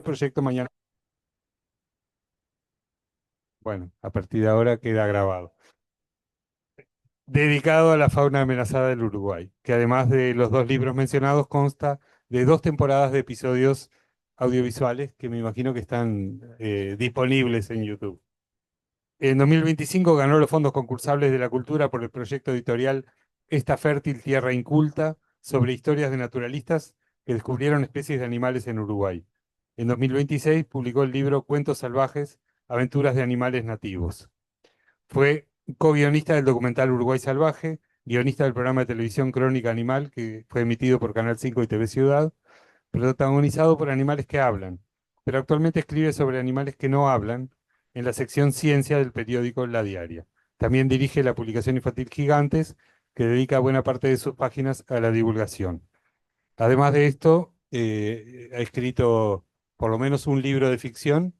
proyecto mañana. Bueno, a partir de ahora queda grabado. Dedicado a la fauna amenazada del Uruguay, que además de los dos libros mencionados consta de 2 temporadas de episodios audiovisuales que me imagino que están disponibles en YouTube. En 2025 ganó los fondos concursables de la cultura por el proyecto editorial Esta fértil tierra inculta sobre historias de naturalistas que descubrieron especies de animales en Uruguay. En 2026 publicó el libro Cuentos salvajes, aventuras de animales nativos. Fue co-guionista del documental Uruguay Salvaje, guionista del programa de televisión Crónica Animal, que fue emitido por Canal 5 y TV Ciudad, protagonizado por animales que hablan, pero actualmente escribe sobre animales que no hablan en la sección Ciencia del periódico La Diaria. También dirige la publicación infantil Gigantes, que dedica buena parte de sus páginas a la divulgación. Además de esto, ha escrito por lo menos un libro de ficción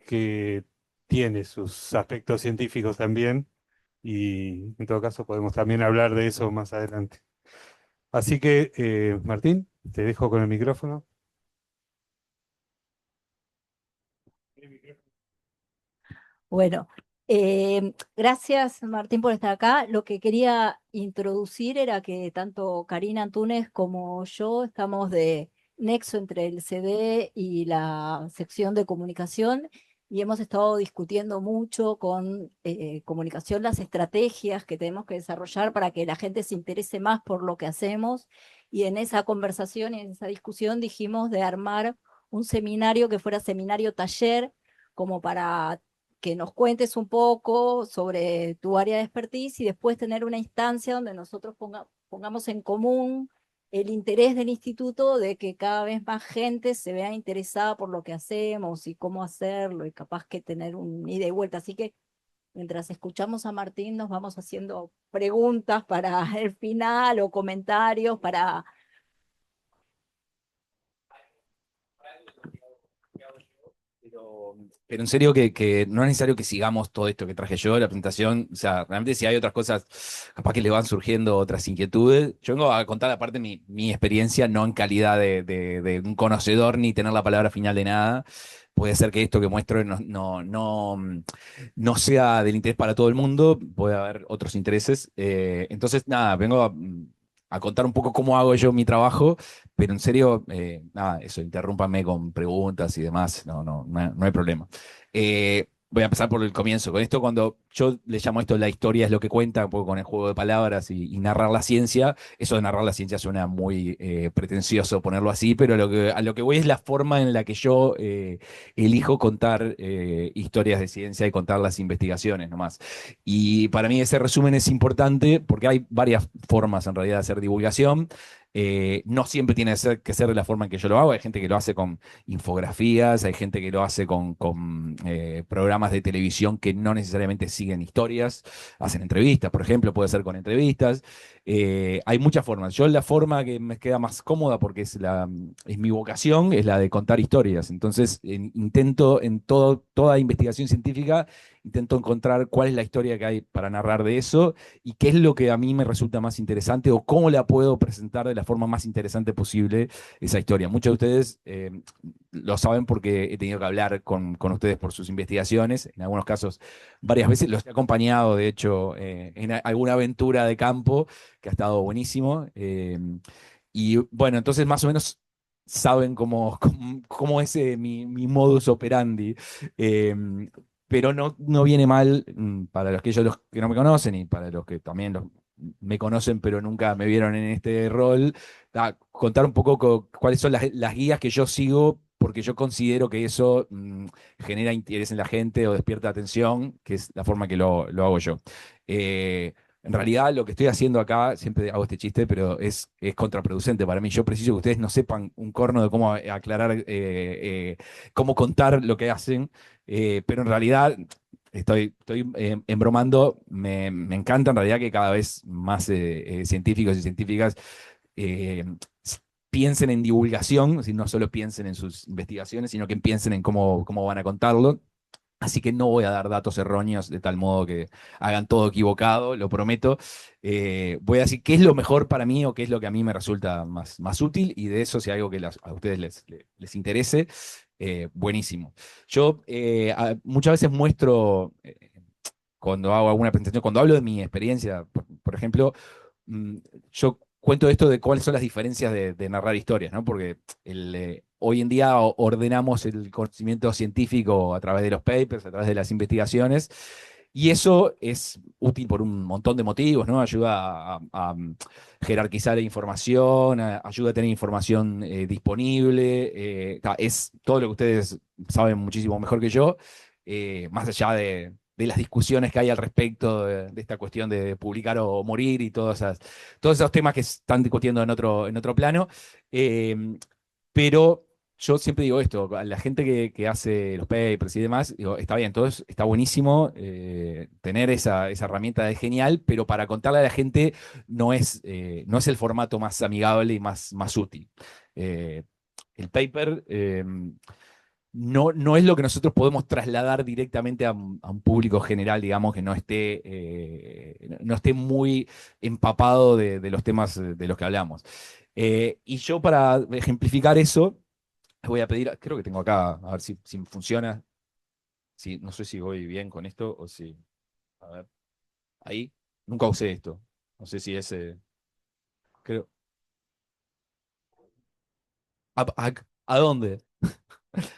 que tiene sus aspectos científicos también, y en todo caso podemos también hablar de eso más adelante. Así que, Martín, te dejo con el micrófono. Bueno, gracias Martín por estar acá. Lo que quería introducir era que tanto Karina Antunes como yo estamos de nexo entre el CD y la sección de comunicación y hemos estado discutiendo mucho con comunicación las estrategias que tenemos que desarrollar para que la gente se interese más por lo que hacemos. Y en esa conversación y en esa discusión dijimos de armar un seminario que fuera seminario taller como para que nos cuentes un poco sobre tu área de expertise y después tener una instancia donde nosotros pongamos en común el interés del instituto de que cada vez más gente se vea interesada por lo que hacemos y cómo hacerlo y capaz que tener un ida y vuelta. Así que mientras escuchamos a Martín nos vamos haciendo preguntas para el final o comentarios para... Pero en serio que no es necesario que sigamos todo esto que traje yo, la presentación. O sea, realmente si hay otras cosas, capaz que le van surgiendo otras inquietudes. Yo vengo a contar aparte mi experiencia, no en calidad de un conocedor ni tener la palabra final de nada. Puede ser que esto que muestro no sea del interés para todo el mundo, puede haber otros intereses. Entonces, nada, vengo a contar un poco cómo hago yo mi trabajo, pero en serio, nada, eso, interrúmpame con preguntas y demás, no hay problema. Voy a empezar por el comienzo. Con esto, cuando yo le llamo esto la historia es lo que cuenta, un poco con el juego de palabras y narrar la ciencia, eso de narrar la ciencia suena muy pretencioso ponerlo así, pero a lo que voy es la forma en la que yo elijo contar historias de ciencia y contar las investigaciones nomás. Y para mí ese resumen es importante porque hay varias formas en realidad de hacer divulgación. No siempre tiene que ser de la forma en que yo lo hago. Hay gente que lo hace con infografías, hay gente que lo hace con programas de televisión que no necesariamente siguen historias, hacen entrevistas, por ejemplo, puede ser con entrevistas. Hay muchas formas. Yo la forma que me queda más cómoda porque es mi vocación, es la de contar historias. Entonces, intento en toda investigación científica, intento encontrar cuál es la historia que hay para narrar de eso y qué es lo que a mí me resulta más interesante o cómo la puedo presentar de la forma más interesante posible esa historia. Muchos de ustedes lo saben porque he tenido que hablar con ustedes por sus investigaciones, en algunos casos varias veces, los he acompañado, de hecho, en alguna aventura de campo que ha estado buenísimo. Y bueno, entonces más o menos saben cómo es mi modus operandi. Eh, pero no viene mal para los que no me conocen y para los que también me conocen pero nunca me vieron en este rol, contar un poco cuáles son las guías que yo sigo porque yo considero que eso genera interés en la gente o despierta atención, que es la forma que lo hago yo. En realidad lo que estoy haciendo acá, siempre hago este chiste, pero es contraproducente para mí. Yo preciso que ustedes no sepan un corno de cómo aclarar, cómo contar lo que hacen, pero en realidad estoy embromando, me encanta en realidad que cada vez más científicos y científicas eh, piensen en divulgación, si no solo piensen en sus investigaciones, sino que piensen en cómo van a contarlo. Así que no voy a dar datos erróneos de tal modo que hagan todo equivocado, lo prometo. Voy a decir qué es lo mejor para mí o qué es lo que a mí me resulta más útil, y de eso, si hay algo que a ustedes les interese, buenísimo. Yo muchas veces muestro, cuando hago alguna presentación, cuando hablo de mi experiencia, por ejemplo, mm, yo cuento esto de cuáles son las diferencias de narrar historias, ¿no? Porque hoy en día ordenamos el conocimiento científico a través de los papers, a través de las investigaciones, y eso es útil por un montón de motivos, ¿no? Ayuda a jerarquizar la información, ayuda a tener información disponible, es todo lo que ustedes saben muchísimo mejor que yo, más allá de las discusiones que hay al respecto de esta cuestión de publicar o morir y todos esos temas que se están discutiendo en otro plano. Eh, pero yo siempre digo esto, a la gente que hace los papers y demás, digo, está bien, está buenísimo, tener esa herramienta es genial, pero para contarle a la gente no es el formato más amigable y más útil. Eh, el paper no es lo que nosotros podemos trasladar directamente a un público general, digamos, que no esté muy empapado de los temas de los que hablamos. Y yo, para ejemplificar eso, les voy a pedir, creo que tengo acá, a ver si funciona. No sé si voy bien con esto o si. A ver, ahí. Nunca usé esto. No sé si es. Creo. ¿A dónde?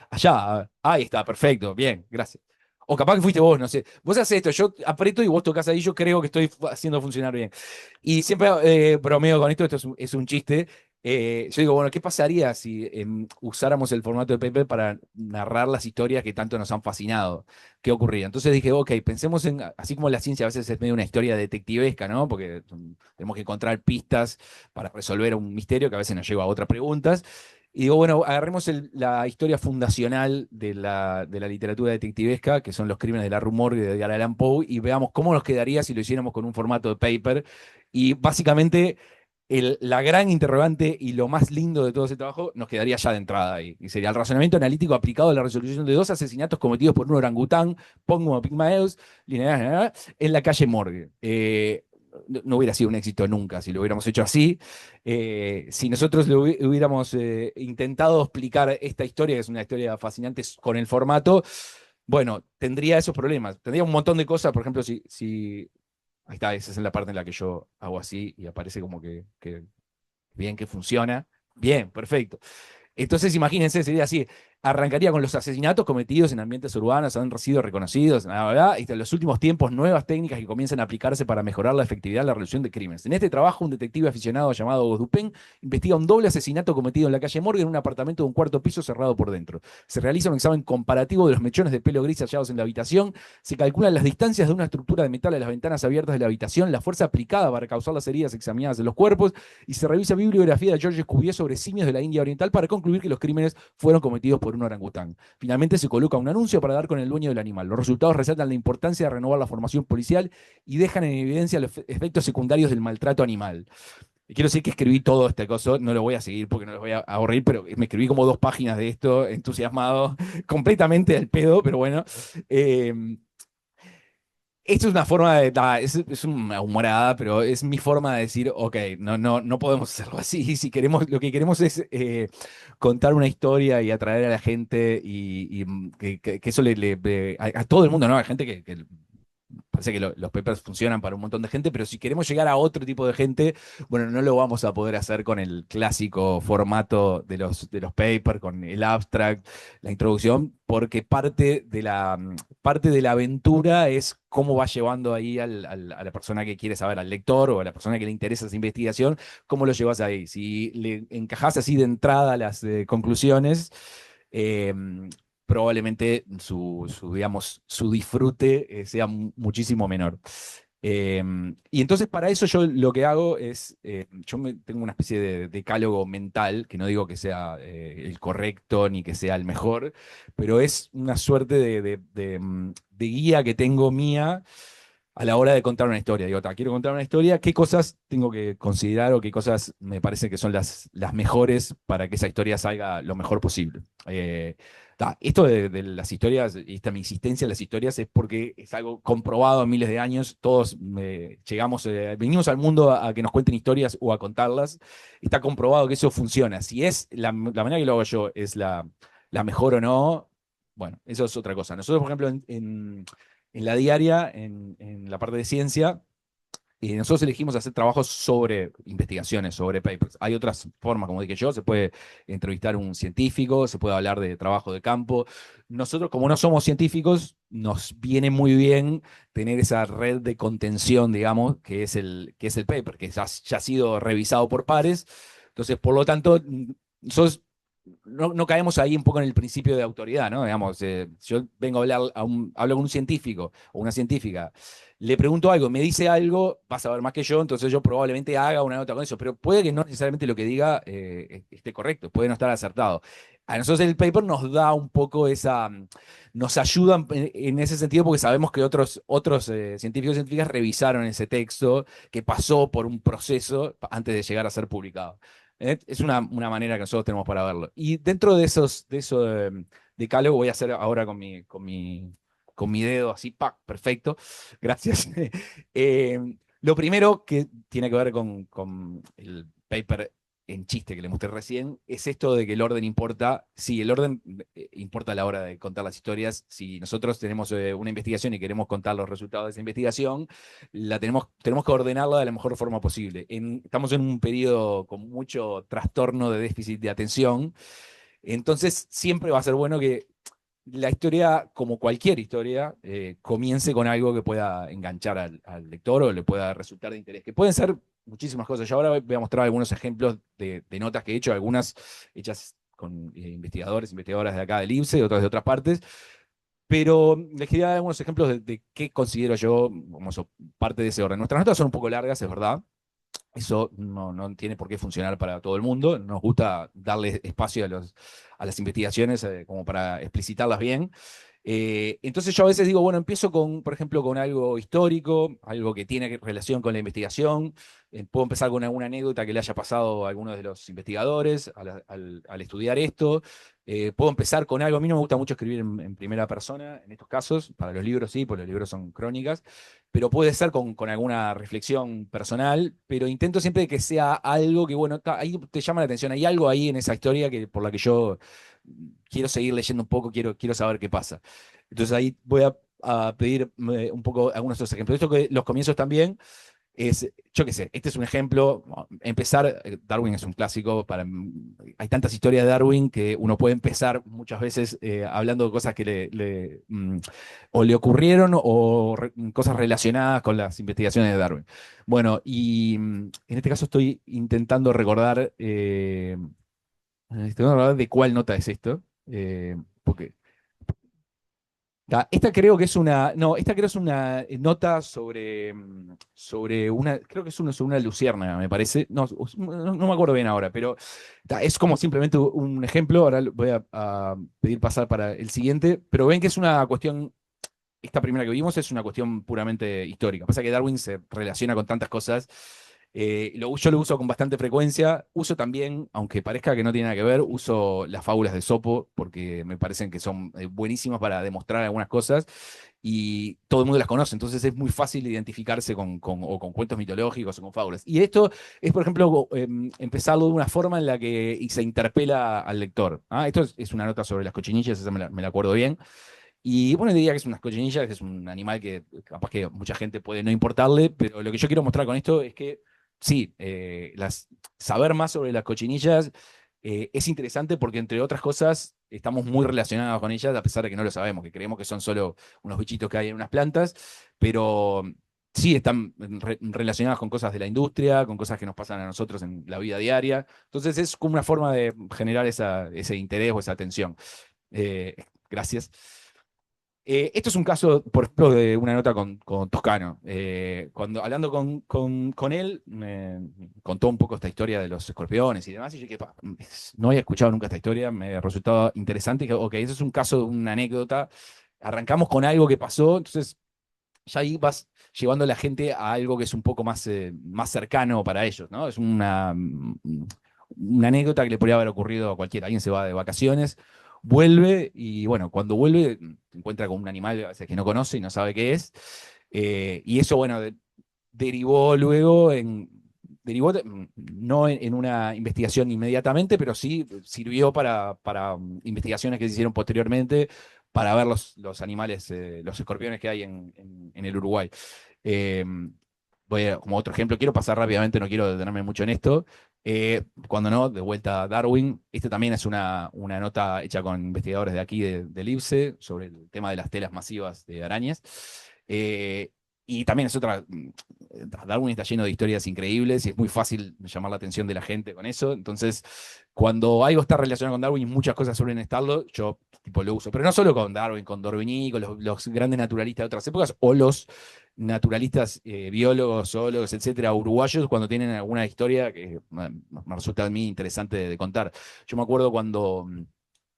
Allá. Ahí está, perfecto. Bien, gracias. O capaz que fuiste vos, no sé. Vos haces esto, yo aprieto y vos tocas ahí, yo creo que estoy haciendo funcionar bien. Y siempre bromeo con esto es un chiste. Yo digo, bueno, ¿qué pasaría si usáramos el formato de paper para narrar las historias que tanto nos han fascinado? ¿Qué ocurría? Entonces dije, ok, pensemos así como la ciencia a veces es medio una historia detectivesca, ¿no? Porque tenemos que encontrar pistas para resolver un misterio que a veces nos lleva a otras preguntas. Y digo, bueno, agarremos la historia fundacional de la literatura detectivesca, que son los crímenes de la Rue Morgue de Edgar Allan Poe, y veamos cómo nos quedaría si lo hiciéramos con un formato de paper. Y básicamente la gran interrogante y lo más lindo de todo ese trabajo nos quedaría ya de entrada ahí. Y sería el razonamiento analítico aplicado a la resolución de dos asesinatos cometidos por un orangután, Pongo Pygmaeus, en la calle Morgue. No hubiera sido un éxito nunca si lo hubiéramos hecho así. Si nosotros hubiéramos intentado explicar esta historia, que es una historia fascinante con el formato, bueno, tendría esos problemas. Tendría un montón de cosas, por ejemplo, si ahí está, esa es la parte en la que yo hago así y aparece como que bien que funciona. Bien, perfecto. Entonces, imagínense, sería así: arrancaría con los asesinatos cometidos en ambientes urbanos, han sido reconocidos, la verdad, y en los últimos tiempos nuevas técnicas que comienzan a aplicarse para mejorar la efectividad de la resolución de crímenes. En este trabajo, un detective aficionado llamado Auguste Dupin investiga un doble asesinato cometido en la calle Morgue en un apartamento de un cuarto piso cerrado por dentro. Se realiza un examen comparativo de los mechones de pelo gris hallados en la habitación, se calculan las distancias de una estructura de metal a las ventanas abiertas de la habitación, la fuerza aplicada para causar las heridas examinadas en los cuerpos, y se revisa bibliografía de Georges Cuvier sobre simios de la India Oriental para concluir que los crímenes fueron cometidos por un orangután. Finalmente se coloca un anuncio para dar con el dueño del animal. Los resultados resaltan la importancia de renovar la formación policial y dejan en evidencia los efectos secundarios del maltrato animal. Quiero decir que escribí todo este coso, no lo voy a seguir porque no lo voy a aburrir, pero me escribí como 2 páginas de esto, entusiasmado, completamente al pedo, pero bueno. Esto es una forma es una humorada, pero es mi forma de decir, ok, no podemos hacerlo así. Si queremos, lo que queremos es contar una historia y atraer a la gente y que eso a todo el mundo, ¿no? Hay gente que parece que los papers funcionan para un montón de gente, pero si queremos llegar a otro tipo de gente, bueno, no lo vamos a poder hacer con el clásico formato de los papers, con el abstract, la introducción, porque parte de la aventura es cómo va llevando ahí a la persona que quiere saber, al lector o a la persona que le interesa esa investigación, cómo lo llevas ahí. Si le encajas así de entrada las conclusiones, eh, probablemente digamos, su disfrute sea muchísimo menor. Y entonces, para eso yo lo que hago es, tengo una especie de decálogo mental, que no digo que sea el correcto ni que sea el mejor, pero es una suerte de guía que tengo mía a la hora de contar una historia. Digo, quiero contar una historia, ¿qué cosas tengo que considerar o qué cosas me parece que son las mejores para que esa historia salga lo mejor posible? Esto de las historias, y esta mi insistencia en las historias es porque es algo comprobado en miles de años. Todos venimos al mundo a que nos cuenten historias o a contarlas. Está comprobado que eso funciona. Si es la manera que lo hago yo es la mejor o no, bueno, eso es otra cosa. Nosotros, por ejemplo, en la diaria, en la parte de ciencia, nosotros elegimos hacer trabajos sobre investigaciones, sobre papers. Hay otras formas, como dije yo, se puede entrevistar a un científico, se puede hablar de trabajo de campo. Nosotros, como no somos científicos, nos viene muy bien tener esa red de contención, digamos, que es el paper, que ya ha sido revisado por pares. Entonces, por lo tanto, nosotros no caemos ahí un poco en el principio de autoridad, ¿no? Digamos, yo vengo a hablar hablo con un científico o una científica, le pregunto algo, me dice algo, va a saber más que yo, entonces yo probablemente haga una nota con eso, pero puede que no necesariamente lo que diga esté correcto, puede no estar acertado. A nosotros el paper nos da un poco nos ayuda en ese sentido porque sabemos que otros científicos y científicas revisaron ese texto que pasó por un proceso antes de llegar a ser publicado. Es una manera que nosotros tenemos para verlo. Y dentro de eso de decálogo voy a hacer ahora con mi dedo así, ¡pac! Perfecto, gracias. Lo primero que tiene que ver con el paper en chiste que le mostré recién, es esto de que el orden importa. Sí, el orden importa a la hora de contar las historias. Si nosotros tenemos una investigación y queremos contar los resultados de esa investigación, tenemos que ordenarla de la mejor forma posible. Estamos en un periodo con mucho trastorno de déficit de atención, entonces siempre va a ser bueno que la historia, como cualquier historia, comience con algo que pueda enganchar al lector o le pueda resultar de interés, que pueden ser muchísimas cosas. Yo ahora voy a mostrar algunos ejemplos de notas que he hecho, algunas hechas con investigadoras de acá del IBSE, otras de otras partes, pero les quería dar algunos ejemplos de qué considero yo como parte de ese orden. Nuestras notas son un poco largas, es verdad. Eso no tiene por qué funcionar para todo el mundo. Nos gusta darle espacio a las investigaciones como para explicitarlas bien. Entonces yo a veces digo, bueno, empiezo por ejemplo, con algo histórico, algo que tiene relación con la investigación. Puedo empezar con alguna anécdota que le haya pasado a algunos de los investigadores al estudiar esto. Puedo empezar con algo, a mí no me gusta mucho escribir en primera persona, en estos casos, para los libros sí, porque los libros son crónicas, pero puede ser con alguna reflexión personal, pero intento siempre que sea algo que, bueno, ahí te llama la atención, hay algo ahí en esa historia por la que yo quiero seguir leyendo un poco, quiero saber qué pasa. Entonces ahí voy a pedir un poco algunos de esos ejemplos. Esto que los comienzos también yo qué sé, este es un ejemplo. Empezar, Darwin es un clásico, hay tantas historias de Darwin que uno puede empezar muchas veces hablando de cosas que o le ocurrieron o cosas relacionadas con las investigaciones de Darwin. Bueno, y en este caso estoy intentando recordar, de cuál nota es esto, porque esta creo que es una. No, esta creo es una nota sobre una. Creo que es sobre una luciérnaga, me parece. No me acuerdo bien ahora, pero es como simplemente un ejemplo. Ahora voy a pedir pasar para el siguiente. Pero ven que es una cuestión. Esta primera que vimos es una cuestión puramente histórica. Pasa que Darwin se relaciona con tantas cosas. Yo lo uso con bastante frecuencia. Uso también, aunque parezca que no tiene nada que ver, uso las fábulas de Sopo porque me parecen que son buenísimas para demostrar algunas cosas y todo el mundo las conoce. Entonces es muy fácil identificarse o con cuentos mitológicos o con fábulas. Y esto es, por ejemplo, empezarlo de una forma en la que se interpela al lector. Esto es una nota sobre las cochinillas, esa me la acuerdo bien. Y bueno, diría que es unas cochinillas, que es un animal que capaz que mucha gente puede no importarle, pero lo que yo quiero mostrar con esto es que sí, saber más sobre las cochinillas es interesante porque, entre otras cosas, estamos muy relacionados con ellas, a pesar de que no lo sabemos, que creemos que son solo unos bichitos que hay en unas plantas, pero sí están relacionadas con cosas de la industria, con cosas que nos pasan a nosotros en la vida diaria. Entonces es como una forma de generar ese interés o esa atención. Gracias. Esto es un caso, por ejemplo, de una nota con Toscano. Hablando con él, me contó un poco esta historia de los escorpiones y demás, y yo dije, no había escuchado nunca esta historia, me resultaba interesante, y dije, ok, ese es un caso, una anécdota. Arrancamos con algo que pasó, entonces ya ahí vas llevando a la gente a algo que es un poco más, más cercano para ellos, ¿no? Es una anécdota que le podría haber ocurrido a cualquiera. Alguien se va de vacaciones, vuelve y bueno, cuando vuelve se encuentra con un animal a veces que no conoce y no sabe qué es. Y eso, bueno, derivó luego derivó no en una investigación inmediatamente, pero sí sirvió para investigaciones que se hicieron posteriormente para ver los animales, los escorpiones que hay en el Uruguay. Eh, como otro ejemplo, quiero pasar rápidamente, no quiero detenerme mucho en esto. Cuando no, de vuelta a Darwin. Este también es una nota hecha con investigadores de aquí, del IPSE, sobre el tema de las telas masivas de arañas. Eh, y también es otra. Darwin está lleno de historias increíbles y es muy fácil llamar la atención de la gente con eso. Entonces, cuando algo está relacionado con Darwin y muchas cosas suelen estarlo, yo tipo lo uso. Pero no solo con Darwin, con Dorvigny, con los grandes naturalistas de otras épocas, o los naturalistas, biólogos, zoólogos, etcétera, uruguayos, cuando tienen alguna historia que me resulta a mí interesante de contar. Yo me acuerdo cuando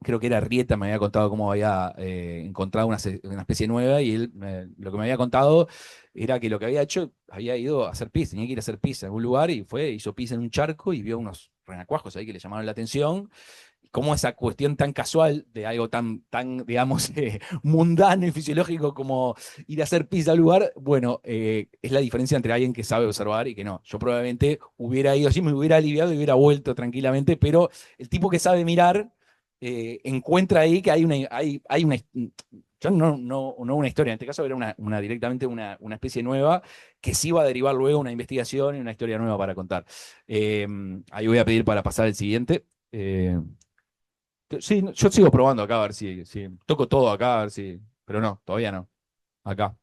creo que era Rieta, me había contado cómo había encontrado una especie nueva y él lo que me había contado era que lo que había hecho, había ido a hacer pis, tenía que ir a hacer pis en algún lugar y hizo pis en un charco y vio unos renacuajos ahí que le llamaron la atención. Cómo esa cuestión tan casual de algo tan digamos, mundano y fisiológico como ir a hacer pis al lugar, bueno, es la diferencia entre alguien que sabe observar y que no. Yo probablemente hubiera ido así, me hubiera aliviado y hubiera vuelto tranquilamente, pero el tipo que sabe mirar encuentra ahí que hay una, yo no una historia, en este caso era directamente una especie nueva que sí va a derivar luego una investigación y una historia nueva para contar. Ahí voy a pedir para pasar el siguiente. Sí, yo sigo probando acá a ver si toco todo acá, a ver si. Pero no, todavía no. Acá.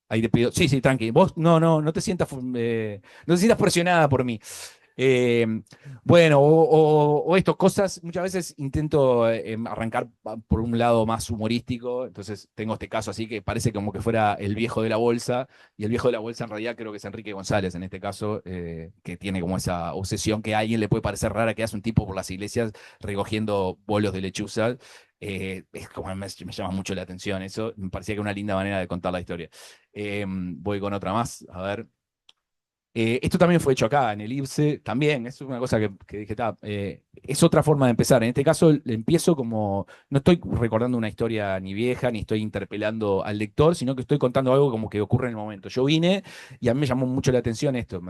Ahí te pido. Sí, sí, tranqui. Vos no te sientas, no te sientas presionada por mí. Eh, bueno, o estas cosas, muchas veces intento arrancar por un lado más humorístico, entonces tengo este caso así que parece como que fuera el viejo de la bolsa, y el viejo de la bolsa en realidad creo que es Enrique González en este caso, que tiene como esa obsesión que a alguien le puede parecer rara, que hace un tipo por las iglesias recogiendo bolos de lechuza. Es como me llama mucho la atención eso, me parecía que una linda manera de contar la historia. Voy con otra más, a ver. Esto también fue hecho acá, en el IPSE, también, es una cosa que dije, es otra forma de empezar. En este caso, empiezo como, no estoy recordando una historia ni vieja, ni estoy interpelando al lector, sino que estoy contando algo como que ocurre en el momento. Yo vine y a mí me llamó mucho la atención esto.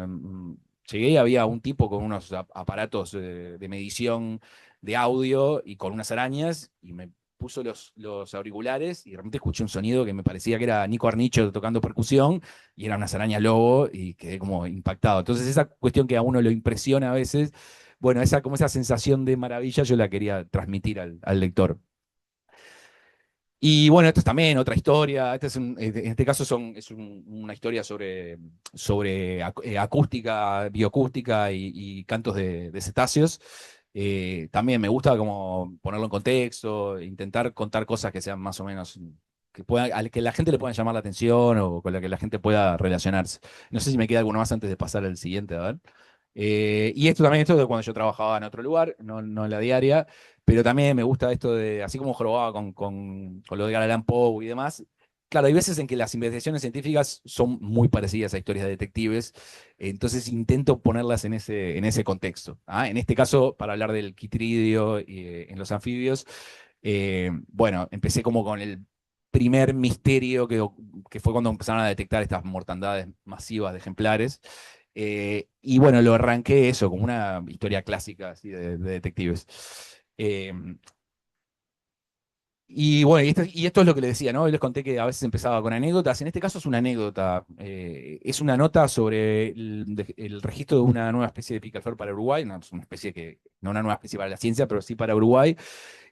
Llegué y había un tipo con unos aparatos de medición de audio y con unas arañas y me puso los auriculares y de repente escuché un sonido que me parecía que era Nico Arnicho tocando percusión y eran unas arañas lobo y quedé como impactado. Entonces esa cuestión que a uno lo impresiona a veces, bueno, como esa sensación de maravilla yo la quería transmitir al lector. Y bueno, esto es también otra historia. En este caso una historia sobre acústica, bioacústica y cantos de cetáceos. También me gusta como ponerlo en contexto, intentar contar cosas que sean más o menos al que la gente le pueda llamar la atención o con la que la gente pueda relacionarse. No sé si me queda alguno más antes de pasar al siguiente, a ver. Y esto de cuando yo trabajaba en otro lugar, no en la diaria, pero también me gusta esto de, así como jorobaba con lo de Allan Poe y demás. Claro, hay veces en que las investigaciones científicas son muy parecidas a historias de detectives, entonces intento ponerlas en ese contexto. En este caso, para hablar del quitridio en los anfibios, bueno, empecé como con el primer misterio que fue cuando empezaron a detectar estas mortandades masivas de ejemplares. Y bueno, lo arranqué eso, como una historia clásica así de detectives. Eh, y bueno, y esto es lo que les decía, ¿no? Hoy les conté que a veces empezaba con anécdotas. En este caso es una anécdota. Es una nota sobre el registro de una nueva especie de picaflor para Uruguay. No es una especie no una nueva especie para la ciencia, pero sí para Uruguay.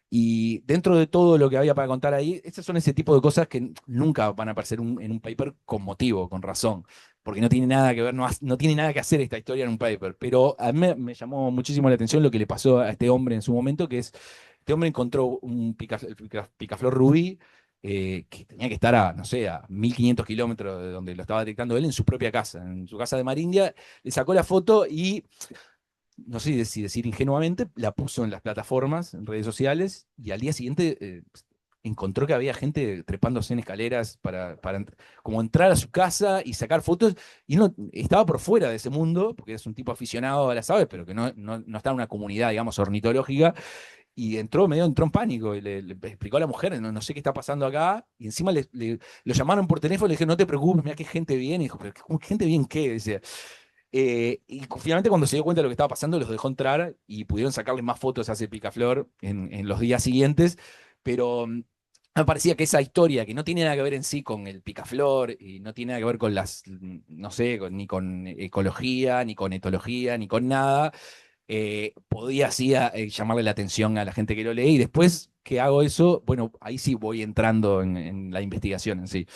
Y dentro de todo lo que había para contar ahí, estas son ese tipo de cosas que nunca van a aparecer en un paper con motivo, con razón, porque no tiene nada que ver, no tiene nada que hacer esta historia en un paper. Pero a mí me llamó muchísimo la atención lo que le pasó a este hombre en su momento, que es, este hombre encontró el picaflor rubí, que tenía que estar no sé, a 1500 kilómetros de donde lo estaba detectando él, en su propia casa, en su casa de Marindia, le sacó la foto y no sé si decir ingenuamente, la puso en las plataformas, en redes sociales, y al día siguiente encontró que había gente trepándose en escaleras para como entrar a su casa y sacar fotos, y él no, estaba por fuera de ese mundo, porque es un tipo aficionado a las aves, pero que no está en una comunidad, digamos, ornitológica, y entró en pánico, y le explicó a la mujer, no sé qué está pasando acá, y encima lo llamaron por teléfono, le dijeron, no te preocupes, mira qué gente bien, y dijo, pero gente bien qué, decía. Y finalmente cuando se dio cuenta de lo que estaba pasando, los dejó entrar y pudieron sacarle más fotos a ese picaflor en los días siguientes, pero me parecía que esa historia, que no tiene nada que ver en sí con el picaflor, y no tiene nada que ver con no sé, ni con ecología, ni con etología, ni con nada, podía así llamarle la atención a la gente que lo lee, y después que hago eso, bueno, ahí sí voy entrando en la investigación en sí.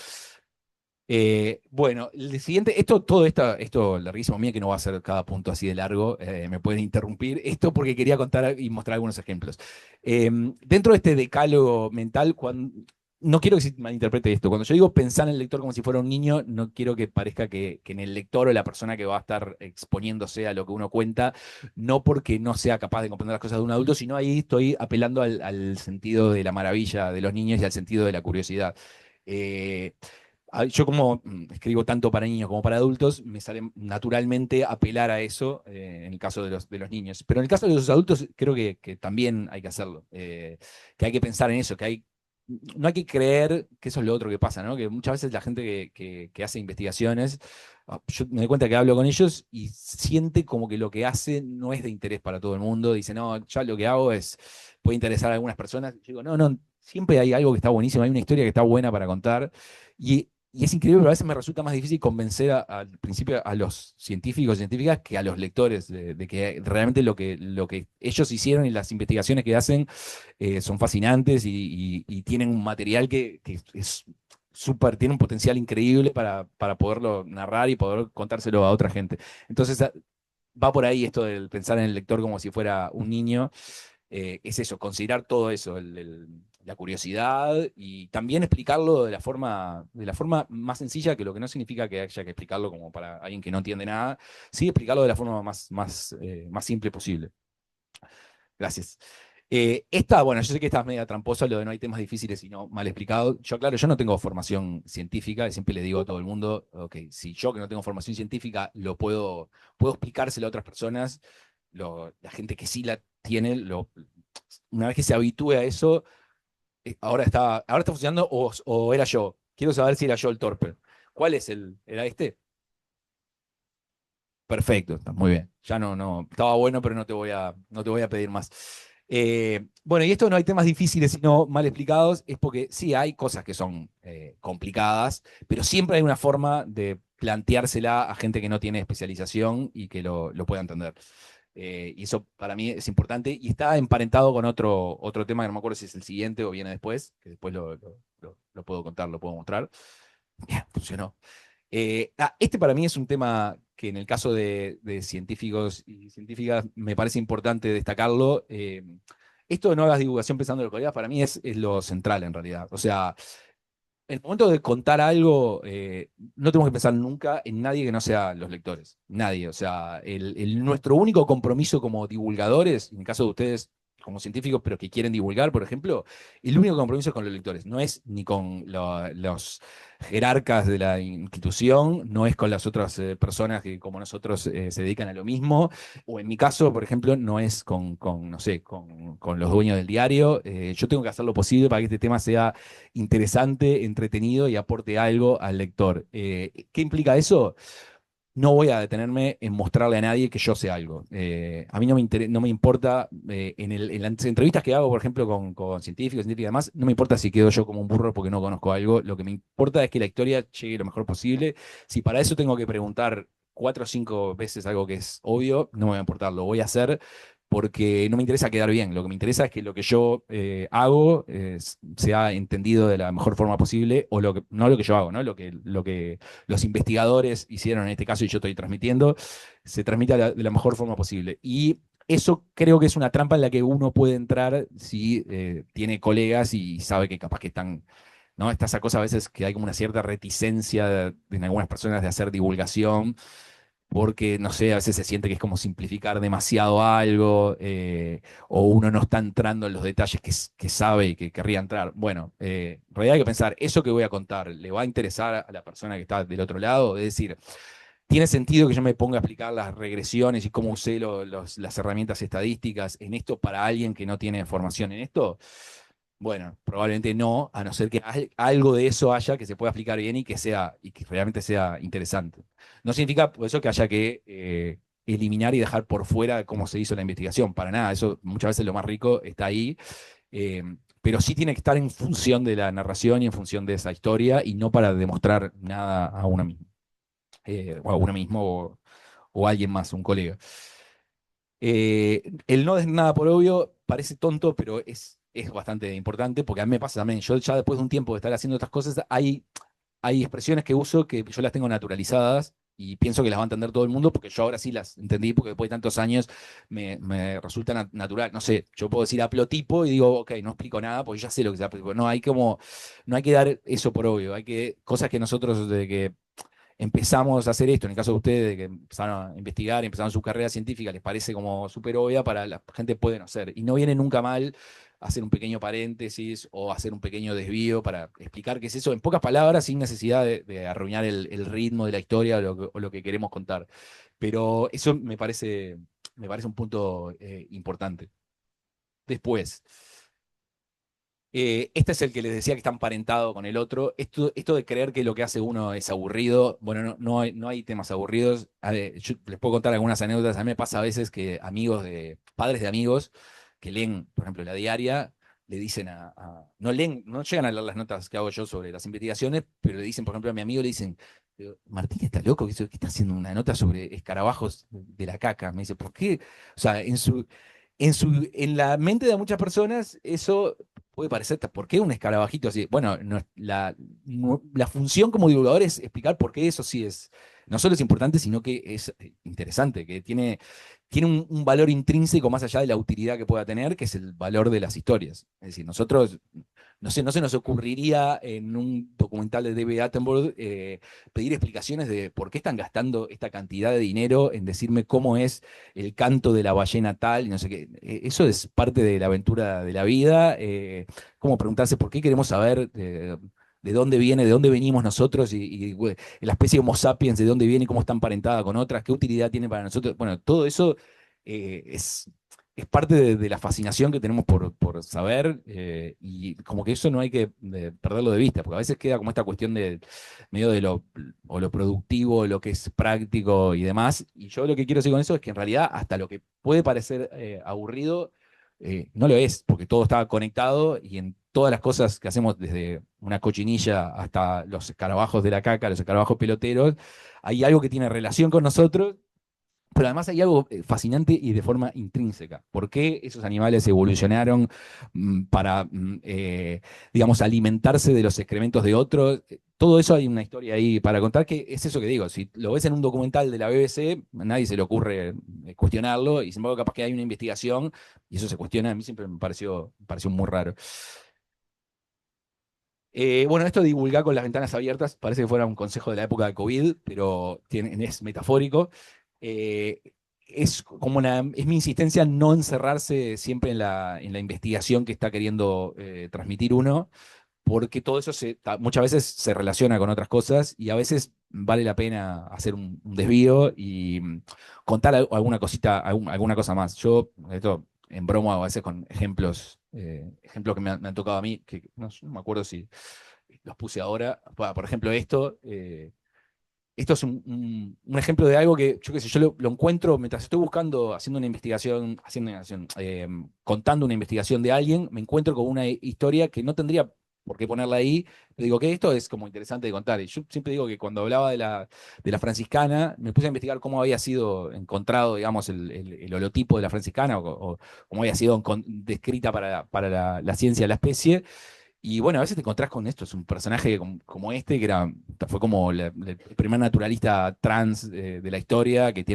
Bueno, el siguiente, esto larguísimo mío, que no va a ser cada punto así de largo, me pueden interrumpir, esto porque quería contar y mostrar algunos ejemplos. Dentro de este decálogo mental, no quiero que se malinterprete esto, cuando yo digo pensar en el lector como si fuera un niño, no quiero que parezca que en el lector o la persona que va a estar exponiéndose a lo que uno cuenta, no porque no sea capaz de comprender las cosas de un adulto, sino ahí estoy apelando al sentido de la maravilla de los niños y al sentido de la curiosidad. Eh, yo como escribo tanto para niños como para adultos, me sale naturalmente apelar a eso en el caso de los niños. Pero en el caso de los adultos creo que también hay que hacerlo, que hay que pensar en eso, no hay que creer que eso es lo otro que pasa, ¿no? Que muchas veces la gente que hace investigaciones, yo me doy cuenta que hablo con ellos y siente como que lo que hace no es de interés para todo el mundo. Dice, no, ya lo que hago puede interesar a algunas personas. Yo digo, no, siempre hay algo que está buenísimo, hay una historia que está buena para contar. Y es increíble, pero a veces me resulta más difícil convencer al principio a los científicos y científicas que a los lectores de que realmente lo que ellos hicieron y las investigaciones que hacen son fascinantes y tienen un material que es súper, tiene un potencial increíble para poderlo narrar y poder contárselo a otra gente. Entonces va por ahí esto del pensar en el lector como si fuera un niño, es eso, considerar todo eso, la curiosidad y también explicarlo de la forma más sencilla, que lo que no significa que haya que explicarlo como para alguien que no entiende nada, sí explicarlo de la forma más simple posible. Gracias. Bueno, yo sé que esta es media tramposa, lo de no hay temas difíciles y no mal explicado. Claro, yo no tengo formación científica y siempre le digo a todo el mundo, ok, si yo que no tengo formación científica puedo explicárselo a otras personas, la gente que sí la tiene, una vez que se habitúe a eso, ahora está funcionando o era yo. Quiero saber si era yo el torpe. ¿Cuál es era este? Perfecto, está muy bien. Ya no, estaba bueno, pero no te voy a pedir más. Bueno, y esto no hay temas difíciles, sino mal explicados, es porque sí hay cosas que son complicadas, pero siempre hay una forma de planteársela a gente que no tiene especialización y que lo pueda entender. Y eso para mí es importante y está emparentado con otro tema que no me acuerdo si es el siguiente o viene después, que después lo puedo contar, lo puedo mostrar. Bien, funcionó. Este para mí es un tema que en el caso de científicos y científicas me parece importante destacarlo. Esto de no hagas divulgación pensando en los colegas para mí es lo central en realidad. O sea, en el momento de contar algo, no tenemos que pensar nunca en nadie que no sea los lectores. Nadie. O sea, nuestro único compromiso como divulgadores, en el caso de ustedes como científicos, pero que quieren divulgar, por ejemplo, el único compromiso es con los lectores. No es ni con los jerarcas de la institución, no es con las otras personas que como nosotros se dedican a lo mismo, o en mi caso, por ejemplo, no es no sé, con los dueños del diario. Yo tengo que hacer lo posible para que este tema sea interesante, entretenido y aporte algo al lector. ¿Qué implica eso? No voy a detenerme en mostrarle a nadie que yo sé algo. A mí no me importa, en las entrevistas que hago, por ejemplo, con científicos, científicas y demás, no me importa si quedo yo como un burro porque no conozco algo. Lo que me importa es que la historia llegue lo mejor posible. Si para eso tengo que preguntar 4 o 5 veces algo que es obvio, no me va a importar, lo voy a hacer porque no me interesa quedar bien. Lo que me interesa es que lo que yo hago sea entendido de la mejor forma posible, o no lo que yo hago, ¿no? Lo que los investigadores hicieron en este caso y yo estoy transmitiendo, se transmite de la mejor forma posible. Y eso creo que es una trampa en la que uno puede entrar si tiene colegas y sabe que capaz que están, ¿no? Está esa cosa a veces que hay como una cierta reticencia en algunas personas de hacer divulgación. porque, no sé, a veces se siente que es como simplificar demasiado algo, o uno no está entrando en los detalles que sabe y que querría entrar. Bueno, en realidad hay que pensar, ¿eso que voy a contar le va a interesar a la persona que está del otro lado? Es decir, ¿tiene sentido que yo me ponga a explicar las regresiones y cómo usé las herramientas estadísticas en esto para alguien que no tiene formación en esto? Bueno, probablemente no, a no ser que algo de eso haya que se pueda aplicar bien y que realmente sea interesante. No significa por eso que haya que eliminar y dejar por fuera cómo se hizo la investigación, para nada, eso muchas veces lo más rico está ahí, eh, pero sí tiene que estar en función de la narración y en función de esa historia y no para demostrar nada a uno mismo, o a uno mismo o a alguien más, un colega. El no es nada por obvio parece tonto, pero es bastante importante porque a mí me pasa también. Yo ya después de un tiempo de estar haciendo otras cosas, hay expresiones que uso que yo las tengo naturalizadas y pienso que las va a entender todo el mundo porque yo ahora sí las entendí porque después de tantos años me resulta natural. No sé, yo puedo decir haplotipo y digo, ok, no explico nada porque ya sé lo que es haplotipo. No hay que dar eso por obvio. Hay que, cosas que nosotros de que empezamos a hacer esto, en el caso de ustedes, de que empezaron a investigar, empezaron su carrera científica, les parece como súper obvia, para la gente puede no ser. Y no viene nunca mal hacer un pequeño paréntesis o hacer un pequeño desvío para explicar qué es eso, en pocas palabras, sin necesidad de arruinar el ritmo de la historia o lo que queremos contar. Pero eso me parece un punto importante. Después. Este es el que les decía que está emparentado con el otro. Esto de creer que lo que hace uno es aburrido, bueno, no hay temas aburridos. A ver, yo les puedo contar algunas anécdotas. A mí me pasa a veces que padres de amigos que leen, por ejemplo, la diaria, le dicen no leen, no llegan a leer las notas que hago yo sobre las investigaciones, pero le dicen, por ejemplo, a mi amigo, le dicen, Martín está loco, ¿qué está haciendo una nota sobre escarabajos de la caca? Me dice, ¿por qué? O sea, en la mente de muchas personas, eso puede parecer, ¿por qué un escarabajito así? Bueno, la función como divulgador es explicar por qué eso sí es, no solo es importante, sino que es interesante, que tiene un valor intrínseco más allá de la utilidad que pueda tener, que es el valor de las historias. Es decir, nosotros, no sé, no se nos ocurriría en un documental de David Attenborough pedir explicaciones de por qué están gastando esta cantidad de dinero en decirme cómo es el canto de la ballena tal, y no sé qué. Eso es parte de la aventura de la vida. Como preguntarse por qué queremos saber de dónde viene, de dónde venimos nosotros y la especie Homo sapiens, de dónde viene, cómo está emparentada con otras, qué utilidad tiene para nosotros. Bueno, todo eso eh, es, es parte de la fascinación que tenemos por saber, y como que eso no hay que perderlo de vista, porque a veces queda como esta cuestión de medio de o lo productivo, lo que es práctico y demás. Y yo lo que quiero decir con eso es que en realidad hasta lo que puede parecer aburrido, no lo es, porque todo está conectado y en todas las cosas que hacemos, desde una cochinilla hasta los escarabajos de la caca, los escarabajos peloteros, hay algo que tiene relación con nosotros, pero además hay algo fascinante y de forma intrínseca. ¿Por qué esos animales evolucionaron para, digamos, alimentarse de los excrementos de otros? Todo eso hay una historia ahí para contar, que es eso que digo. Si lo ves en un documental de la BBC, a nadie se le ocurre cuestionarlo, y sin embargo capaz que hay una investigación y eso se cuestiona. A mí siempre me pareció muy raro. Bueno, esto de divulgar con las ventanas abiertas parece que fuera un consejo de la época de COVID, pero es metafórico. Eh, es mi insistencia no encerrarse siempre en la investigación que está queriendo transmitir uno, porque todo eso muchas veces se relaciona con otras cosas y a veces vale la pena hacer un desvío y contar alguna cosita, alguna cosa más. Yo, esto en broma, a veces con ejemplos que me han tocado a mí, que no me acuerdo si los puse ahora. Por ejemplo, esto es un ejemplo de algo que, yo qué sé, yo lo encuentro mientras estoy buscando, contando una investigación de alguien, me encuentro con una historia que no tendría por qué ponerla ahí. Le digo que esto es como interesante de contar. Y yo siempre digo que cuando hablaba de la franciscana, me puse a investigar cómo había sido encontrado, digamos, el holotipo de la franciscana, o cómo había sido descrita para la ciencia de la especie. Y bueno, a veces te encontrás con esto, es un personaje como este, fue como el primer naturalista trans de la historia, que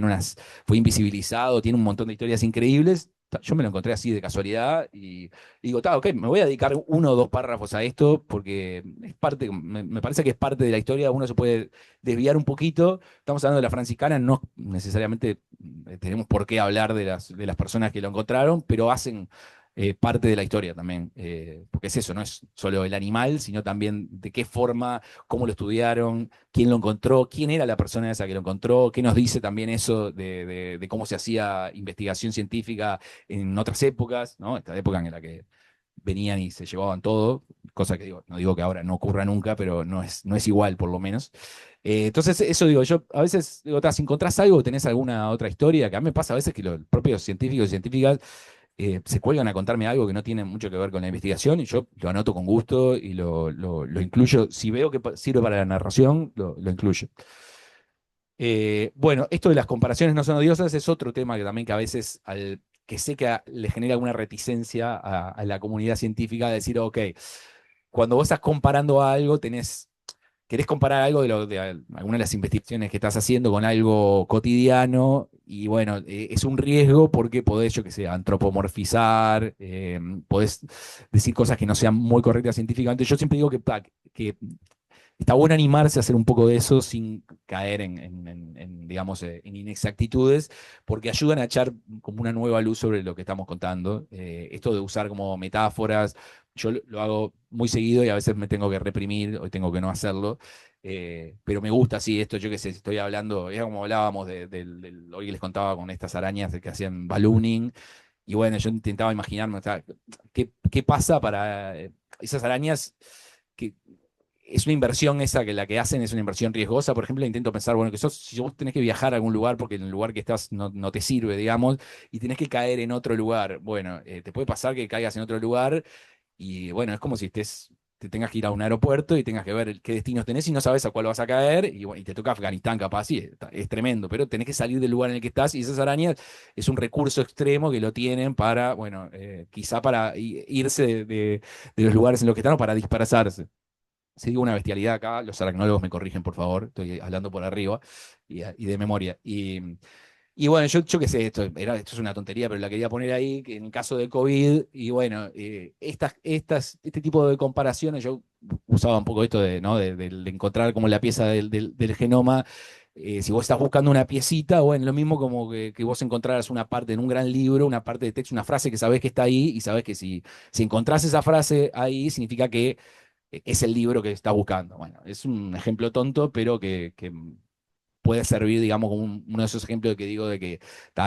fue invisibilizado, tiene un montón de historias increíbles, Yo me lo encontré así de casualidad y digo, ok, me voy a dedicar 1 o 2 párrafos a esto porque es parte, me parece que es parte de la historia, uno se puede desviar un poquito. Estamos hablando de la franciscana, no necesariamente tenemos por qué hablar de las personas que lo encontraron, pero hacen parte de la historia también, porque es eso, no es solo el animal, sino también de qué forma, cómo lo estudiaron, quién lo encontró, quién era la persona esa que lo encontró, qué nos dice también eso de cómo se hacía investigación científica en otras épocas, ¿no? Esta época en la que venían y se llevaban todo, cosa que digo, no digo que ahora no ocurra nunca, pero no es igual por lo menos. Entonces, eso digo, yo a veces digo, si encontrás algo, tenés alguna otra historia, que a mí me pasa a veces que los propios científicos y científicas se cuelgan a contarme algo que no tiene mucho que ver con la investigación y yo lo anoto con gusto y lo incluyo. Si veo que sirve para la narración, lo incluyo. Bueno, esto de las comparaciones no son odiosas es otro tema que también que a veces que sé que le genera alguna reticencia a la comunidad científica de decir, ok, cuando vos estás comparando algo, querés comparar algo de alguna de las investigaciones que estás haciendo con algo cotidiano, y bueno, es un riesgo porque podés, yo que sé, antropomorfizar, podés decir cosas que no sean muy correctas científicamente. Yo siempre digo que está bueno animarse a hacer un poco de eso sin caer digamos, en inexactitudes, porque ayudan a echar como una nueva luz sobre lo que estamos contando. Esto de usar como metáforas, yo lo hago muy seguido y a veces me tengo que reprimir, hoy tengo que no hacerlo. Pero me gusta, sí, esto, yo qué sé, si estoy hablando, era como hablábamos hoy les contaba con estas arañas que hacían ballooning, y bueno, yo intentaba imaginarme, o sea, qué pasa para esas arañas que es una inversión esa que la que hacen es una inversión riesgosa. Por ejemplo, intento pensar, bueno, si vos tenés que viajar a algún lugar porque en el lugar que estás no te sirve, digamos, y tenés que caer en otro lugar, bueno, te puede pasar que caigas en otro lugar y bueno, es como si te tengas que ir a un aeropuerto y tengas que ver qué destinos tenés y no sabes a cuál vas a caer y, bueno, y te toca Afganistán capaz, y es tremendo, pero tenés que salir del lugar en el que estás y esas arañas es un recurso extremo que lo tienen para, bueno, quizá para irse de los lugares en los que están o para dispersarse. Si digo una bestialidad acá, los aracnólogos me corrigen, por favor, estoy hablando por arriba y de memoria. Y bueno, yo qué sé, esto es una tontería, pero la quería poner ahí, que en el caso del COVID, y bueno, este tipo de comparaciones, yo usaba un poco esto ¿no? de encontrar como la pieza del genoma. Si vos estás buscando una piecita, bueno, lo mismo como que vos encontraras una parte en un gran libro, una parte de texto, una frase que sabés que está ahí, y sabés que si encontrás esa frase ahí, significa que es el libro que está buscando. Bueno, es un ejemplo tonto, pero que puede servir, digamos, como uno de esos ejemplos de que digo de que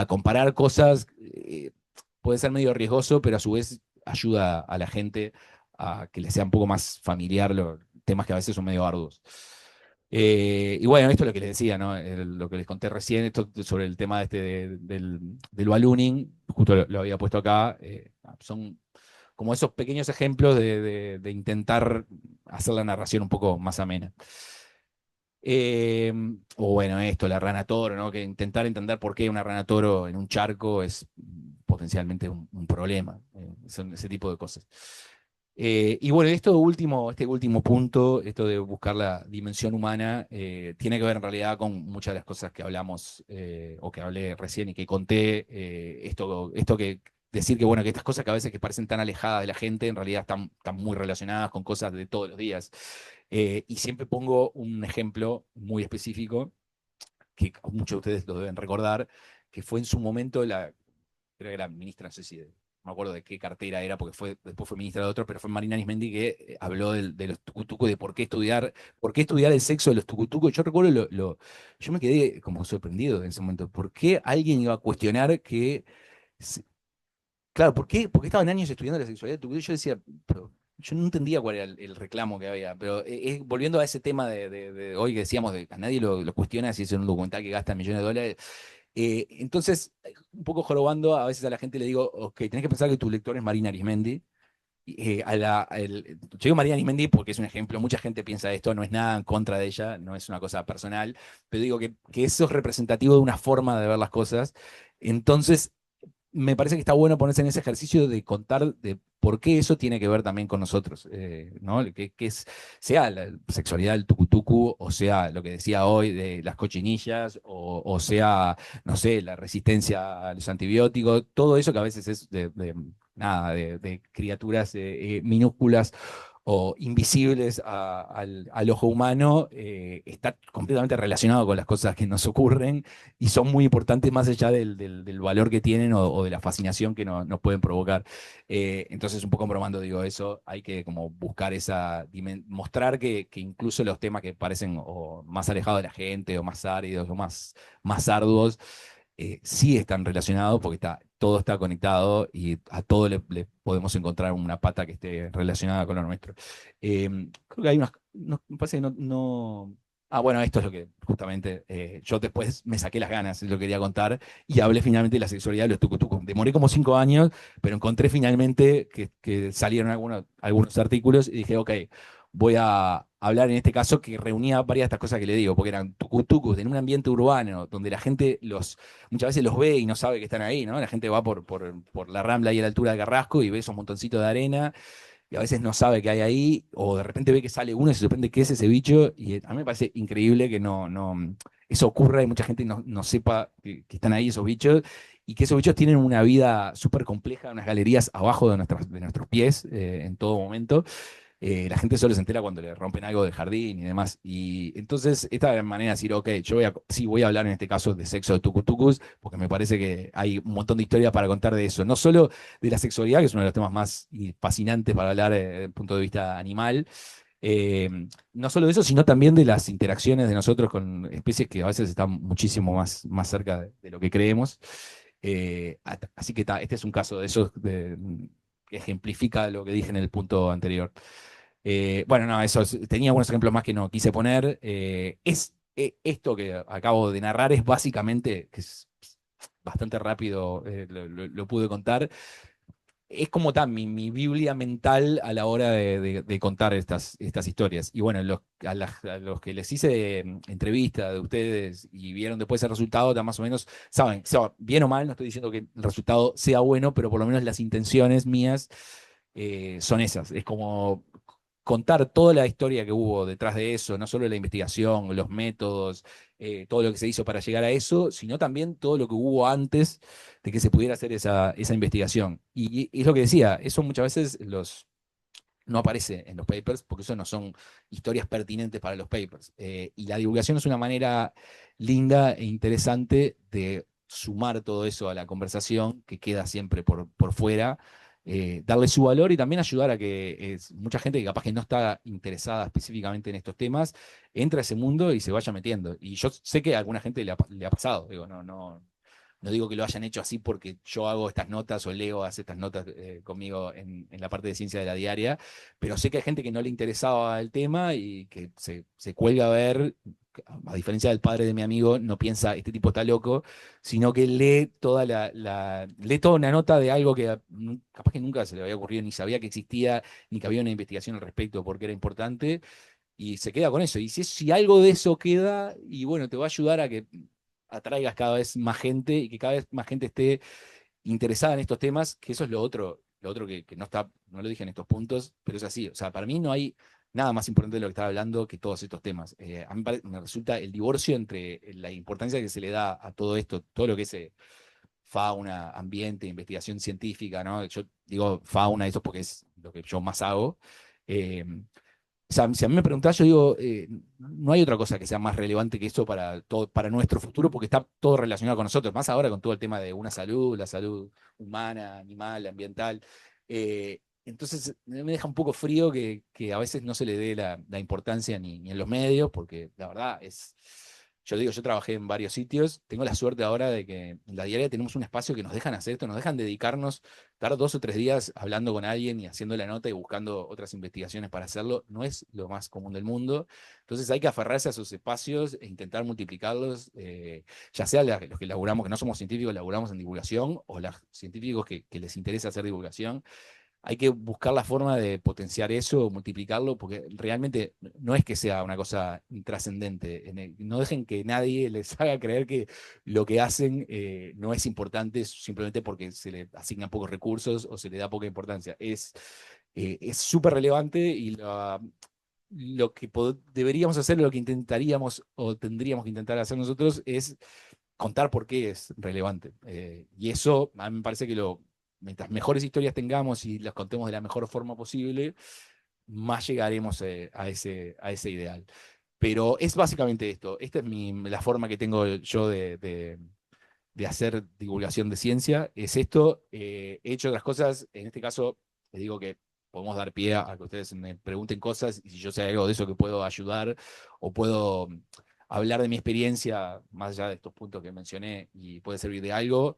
comparar cosas puede ser medio riesgoso, pero a su vez ayuda a la gente a que le sea un poco más familiar los temas que a veces son medio arduos. Y bueno, esto es lo que les decía, ¿no? Lo que les conté recién, esto sobre el tema del ballooning, justo lo había puesto acá, son como esos pequeños ejemplos de intentar hacer la narración un poco más amena. O bueno, esto, la rana toro, ¿no? Que intentar entender por qué una rana toro en un charco es potencialmente un problema. Son ese tipo de cosas. Y bueno, este último punto, esto de buscar la dimensión humana, tiene que ver en realidad con muchas de las cosas que hablamos o que hablé recién y que conté. Esto que decir que, bueno, que estas cosas que a veces que parecen tan alejadas de la gente, en realidad están muy relacionadas con cosas de todos los días. Y siempre pongo un ejemplo muy específico, que muchos de ustedes lo deben recordar, que fue en su momento creo que la ministra, no sé si no me acuerdo de qué cartera era, porque después fue ministra de otro, pero fue Marina Arismendi que habló de los tucutucos, de por qué estudiar el sexo de los tucutucos. Yo recuerdo, yo me quedé como sorprendido en ese momento. ¿Por qué alguien iba a cuestionar que claro, ¿por qué estaban años estudiando la sexualidad de tucutuco? Yo decía, pero yo no entendía cuál era el reclamo que había, pero volviendo a ese tema de hoy que decíamos, a nadie lo cuestiona si es un documental que gasta millones de dólares. Entonces, un poco jorobando, a veces a la gente le digo, ok, tenés que pensar que tu lector es Marina Arismendi. Yo digo Marina Arismendi porque es un ejemplo, mucha gente piensa esto, no es nada en contra de ella, no es una cosa personal, pero digo que eso es representativo de una forma de ver las cosas. Entonces, me parece que está bueno ponerse en ese ejercicio de contar, por qué eso tiene que ver también con nosotros, ¿no? Sea la sexualidad del tucutucu, o sea lo que decía hoy de las cochinillas, o sea, no sé, la resistencia a los antibióticos, todo eso que a veces es nada, de criaturas minúsculas o invisibles al ojo humano, está completamente relacionado con las cosas que nos ocurren y son muy importantes más allá del valor que tienen o de la fascinación que nos pueden provocar. Entonces, un poco bromando digo eso, hay que como buscar mostrar que incluso los temas que parecen o más alejados de la gente o más áridos o más arduos, sí están relacionados porque todo está conectado y a todo le podemos encontrar una pata que esté relacionada con lo nuestro. Creo que hay me parece que bueno, esto es lo que justamente yo después me saqué las ganas, lo quería contar, y hablé finalmente de la sexualidad de los tucutucos. Demoré como 5 años, pero encontré finalmente que salieron algunos artículos y dije, ok, voy a hablar en este caso que reunía varias de estas cosas que le digo, porque eran tucutucos en un ambiente urbano donde la gente muchas veces los ve y no sabe que están ahí, ¿no? La gente va por la Rambla y a la altura de Carrasco y ve esos montoncitos de arena y a veces no sabe qué hay ahí, o de repente ve que sale uno y se sorprende qué es ese bicho, y a mí me parece increíble que eso ocurra y mucha gente no sepa que están ahí esos bichos, y que esos bichos tienen una vida súper compleja, unas galerías abajo de nuestros pies en todo momento. La gente solo se entera cuando le rompen algo del jardín y demás. Y entonces, esta manera de decir, ok, sí voy a hablar en este caso de sexo de tucutucus, porque me parece que hay un montón de historias para contar de eso. No solo de la sexualidad, que es uno de los temas más fascinantes para hablar desde el punto de vista animal. eh, no solo de eso, sino también de las interacciones de nosotros con especies que a veces están muchísimo más cerca de lo que creemos. Así que este es un caso de esos que ejemplifica lo que dije en el punto anterior. Bueno, no, tenía algunos ejemplos más que no quise poner. Esto que acabo de narrar es básicamente, que es bastante rápido, lo pude contar. Es como mi Biblia mental a la hora de contar estas historias. Y bueno, a los que les hice entrevista de ustedes y vieron después el resultado, ya más o menos saben, bien o mal, no estoy diciendo que el resultado sea bueno, pero por lo menos las intenciones mías son esas. Es como contar toda la historia que hubo detrás de eso, no solo la investigación, los métodos, todo lo que se hizo para llegar a eso, sino también todo lo que hubo antes de que se pudiera hacer esa investigación. Y es lo que decía, eso muchas veces no aparece en los papers porque eso no son historias pertinentes para los papers. Y la divulgación es una manera linda e interesante de sumar todo eso a la conversación que queda siempre por fuera, darle su valor y también ayudar a que mucha gente que capaz que no está interesada específicamente en estos temas, entre a ese mundo y se vaya metiendo. Y yo sé que a alguna gente le ha pasado, digo, no digo que lo hayan hecho así porque yo hago estas notas o Leo hace estas notas conmigo en la parte de ciencia de la diaria, pero sé que hay gente que no le interesaba el tema y que se cuelga a ver, a diferencia del padre de mi amigo, no piensa, este tipo está loco, sino que lee toda una nota de algo que capaz que nunca se le había ocurrido, ni sabía que existía, ni que había una investigación al respecto porque era importante, y se queda con eso. Y si algo de eso queda, y bueno, te va a ayudar a que atraigas cada vez más gente y que cada vez más gente esté interesada en estos temas, que eso es lo otro que no lo dije en estos puntos, pero es así. O sea, para mí no hay nada más importante de lo que estaba hablando que todos estos temas. A mí me resulta el divorcio entre la importancia que se le da a todo esto, todo lo que es fauna, ambiente, investigación científica, ¿no? Yo digo fauna, eso porque es lo que yo más hago. Eh, o sea, si a mí me preguntás, yo digo, no hay otra cosa que sea más relevante que eso para nuestro futuro, porque está todo relacionado con nosotros, más ahora con todo el tema de una salud, la salud humana, animal, ambiental. Entonces, me deja un poco frío que a veces no se le dé la importancia ni en los medios, porque la verdad yo digo, yo trabajé en varios sitios, tengo la suerte ahora de que en la diaria tenemos un espacio que nos dejan hacer esto, nos dejan dedicarnos, estar 2 o 3 días hablando con alguien y haciendo la nota y buscando otras investigaciones para hacerlo, no es lo más común del mundo. Entonces hay que aferrarse a esos espacios e intentar multiplicarlos, ya sea los que laburamos, que no somos científicos, laburamos en divulgación, o los científicos que les interesa hacer divulgación. hay que buscar la forma de potenciar eso, multiplicarlo, porque realmente no es que sea una cosa intrascendente. No dejen que nadie les haga creer que lo que hacen no es importante simplemente porque se le asignan pocos recursos o se le da poca importancia. Es súper relevante y lo que deberíamos hacer, lo que intentaríamos o tendríamos que intentar hacer nosotros es contar por qué es relevante. Y eso, a mí me parece que mientras mejores historias tengamos y las contemos de la mejor forma posible, más llegaremos a ese ideal. Pero es básicamente esto. Esta es la forma que tengo yo de hacer divulgación de ciencia. Es esto. He hecho otras cosas. En este caso, les digo que podemos dar pie a que ustedes me pregunten cosas y si yo sé algo de eso que puedo ayudar o puedo hablar de mi experiencia, más allá de estos puntos que mencioné, y puede servir de algo,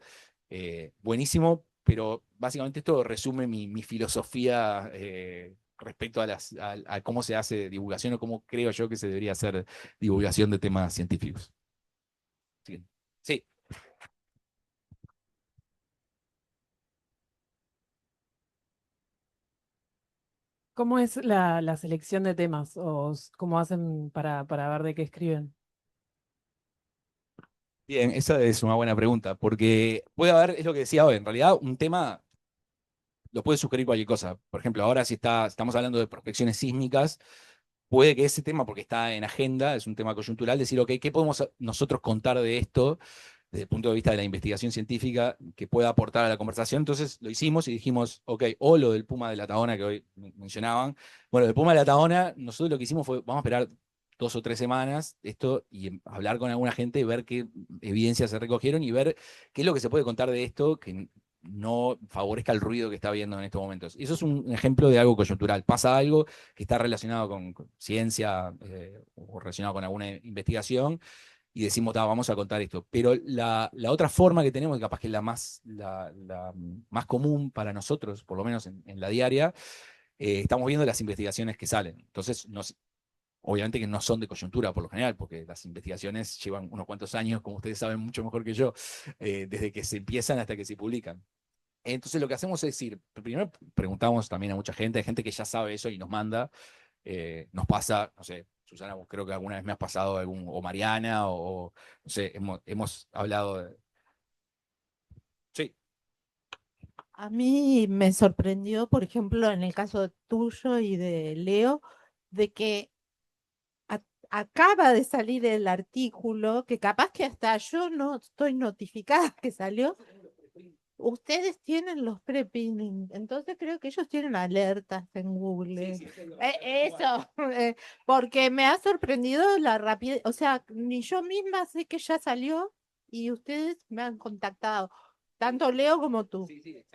buenísimo, pero básicamente esto resume mi filosofía respecto a cómo se hace divulgación o cómo creo yo que se debería hacer divulgación de temas científicos. Sí. Sí. ¿Cómo es la selección de temas o cómo hacen para ver de qué escriben? Bien, esa es una buena pregunta, porque puede haber, es lo que decía hoy, en realidad un tema lo puede sugerir cualquier cosa. Por ejemplo, ahora si estamos hablando de prospecciones sísmicas, puede que ese tema, porque está en agenda, es un tema coyuntural, decir, ok, ¿qué podemos nosotros contar de esto desde el punto de vista de la investigación científica que pueda aportar a la conversación? Entonces lo hicimos y dijimos, ok, o lo del Puma de la Tahona que hoy mencionaban. Bueno, el Puma de la Tahona, nosotros lo que hicimos fue, vamos a esperar 2 o 3 semanas esto y hablar con alguna gente, ver qué evidencias se recogieron y ver qué es lo que se puede contar de esto que no favorezca el ruido que está habiendo en estos momentos. Y eso es un ejemplo de algo coyuntural. Pasa algo que está relacionado con ciencia o relacionado con alguna investigación y decimos, vamos a contar esto. Pero la otra forma que tenemos, capaz que es la más común para nosotros, por lo menos en la diaria, estamos viendo las investigaciones que salen. Entonces, obviamente que no son de coyuntura por lo general, porque las investigaciones llevan unos cuantos años, como ustedes saben mucho mejor que yo, desde que se empiezan hasta que se publican. Entonces lo que hacemos es decir, primero preguntamos también a mucha gente, hay gente que ya sabe eso y nos manda, nos pasa, no sé, Susana, vos creo que alguna vez me has pasado o Mariana, o no sé, hemos hablado de... Sí. A mí me sorprendió, por ejemplo, en el caso tuyo y de Leo, de que a- acaba de salir el artículo, que capaz que hasta yo no estoy notificada que salió. Ustedes tienen los prepinning, entonces creo que ellos tienen alertas en Google. Eso, porque me ha sorprendido la rapidez, o sea, ni yo misma sé que ya salió y ustedes me han contactado, tanto Leo como tú.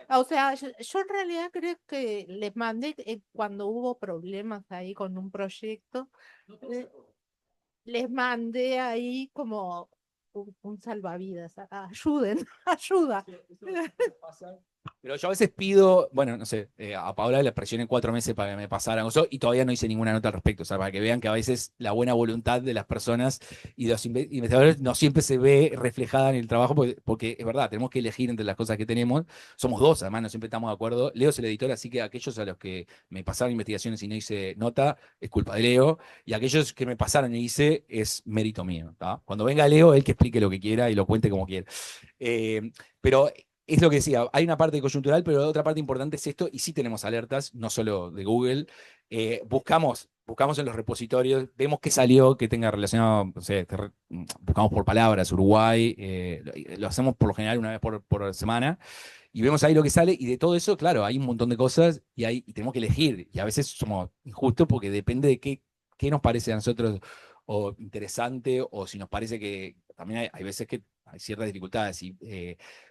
O sea, yo en realidad creo que les mandé cuando hubo problemas ahí con un proyecto, eh, les mandé ahí como un salvavidas, ayuden, ayuda. Pero yo a veces pido, bueno, no sé, a Paula le presioné 4 meses para que me pasaran eso y todavía no hice ninguna nota al respecto. O sea, para que vean que a veces la buena voluntad de las personas y de los investigadores no siempre se ve reflejada en el trabajo, porque es verdad, tenemos que elegir entre las cosas que tenemos. Somos dos, además, no siempre estamos de acuerdo. Leo es el editor, así que aquellos a los que me pasaron investigaciones y no hice nota, es culpa de Leo. Y aquellos que me pasaron y hice, es mérito mío. ¿Tá? Cuando venga Leo, él que explique lo que quiera y lo cuente como quiera. Pero es lo que decía, hay una parte coyuntural, pero la otra parte importante es esto, y sí tenemos alertas, no solo de Google. Buscamos en los repositorios, vemos qué salió, que tenga relacionado, no sé, buscamos por palabras, Uruguay, lo hacemos por lo general una vez por semana, y vemos ahí lo que sale, y de todo eso, claro, hay un montón de cosas, y tenemos que elegir, y a veces somos injustos porque depende de qué nos parece a nosotros o interesante, o si nos parece que también hay veces que hay ciertas dificultades. Y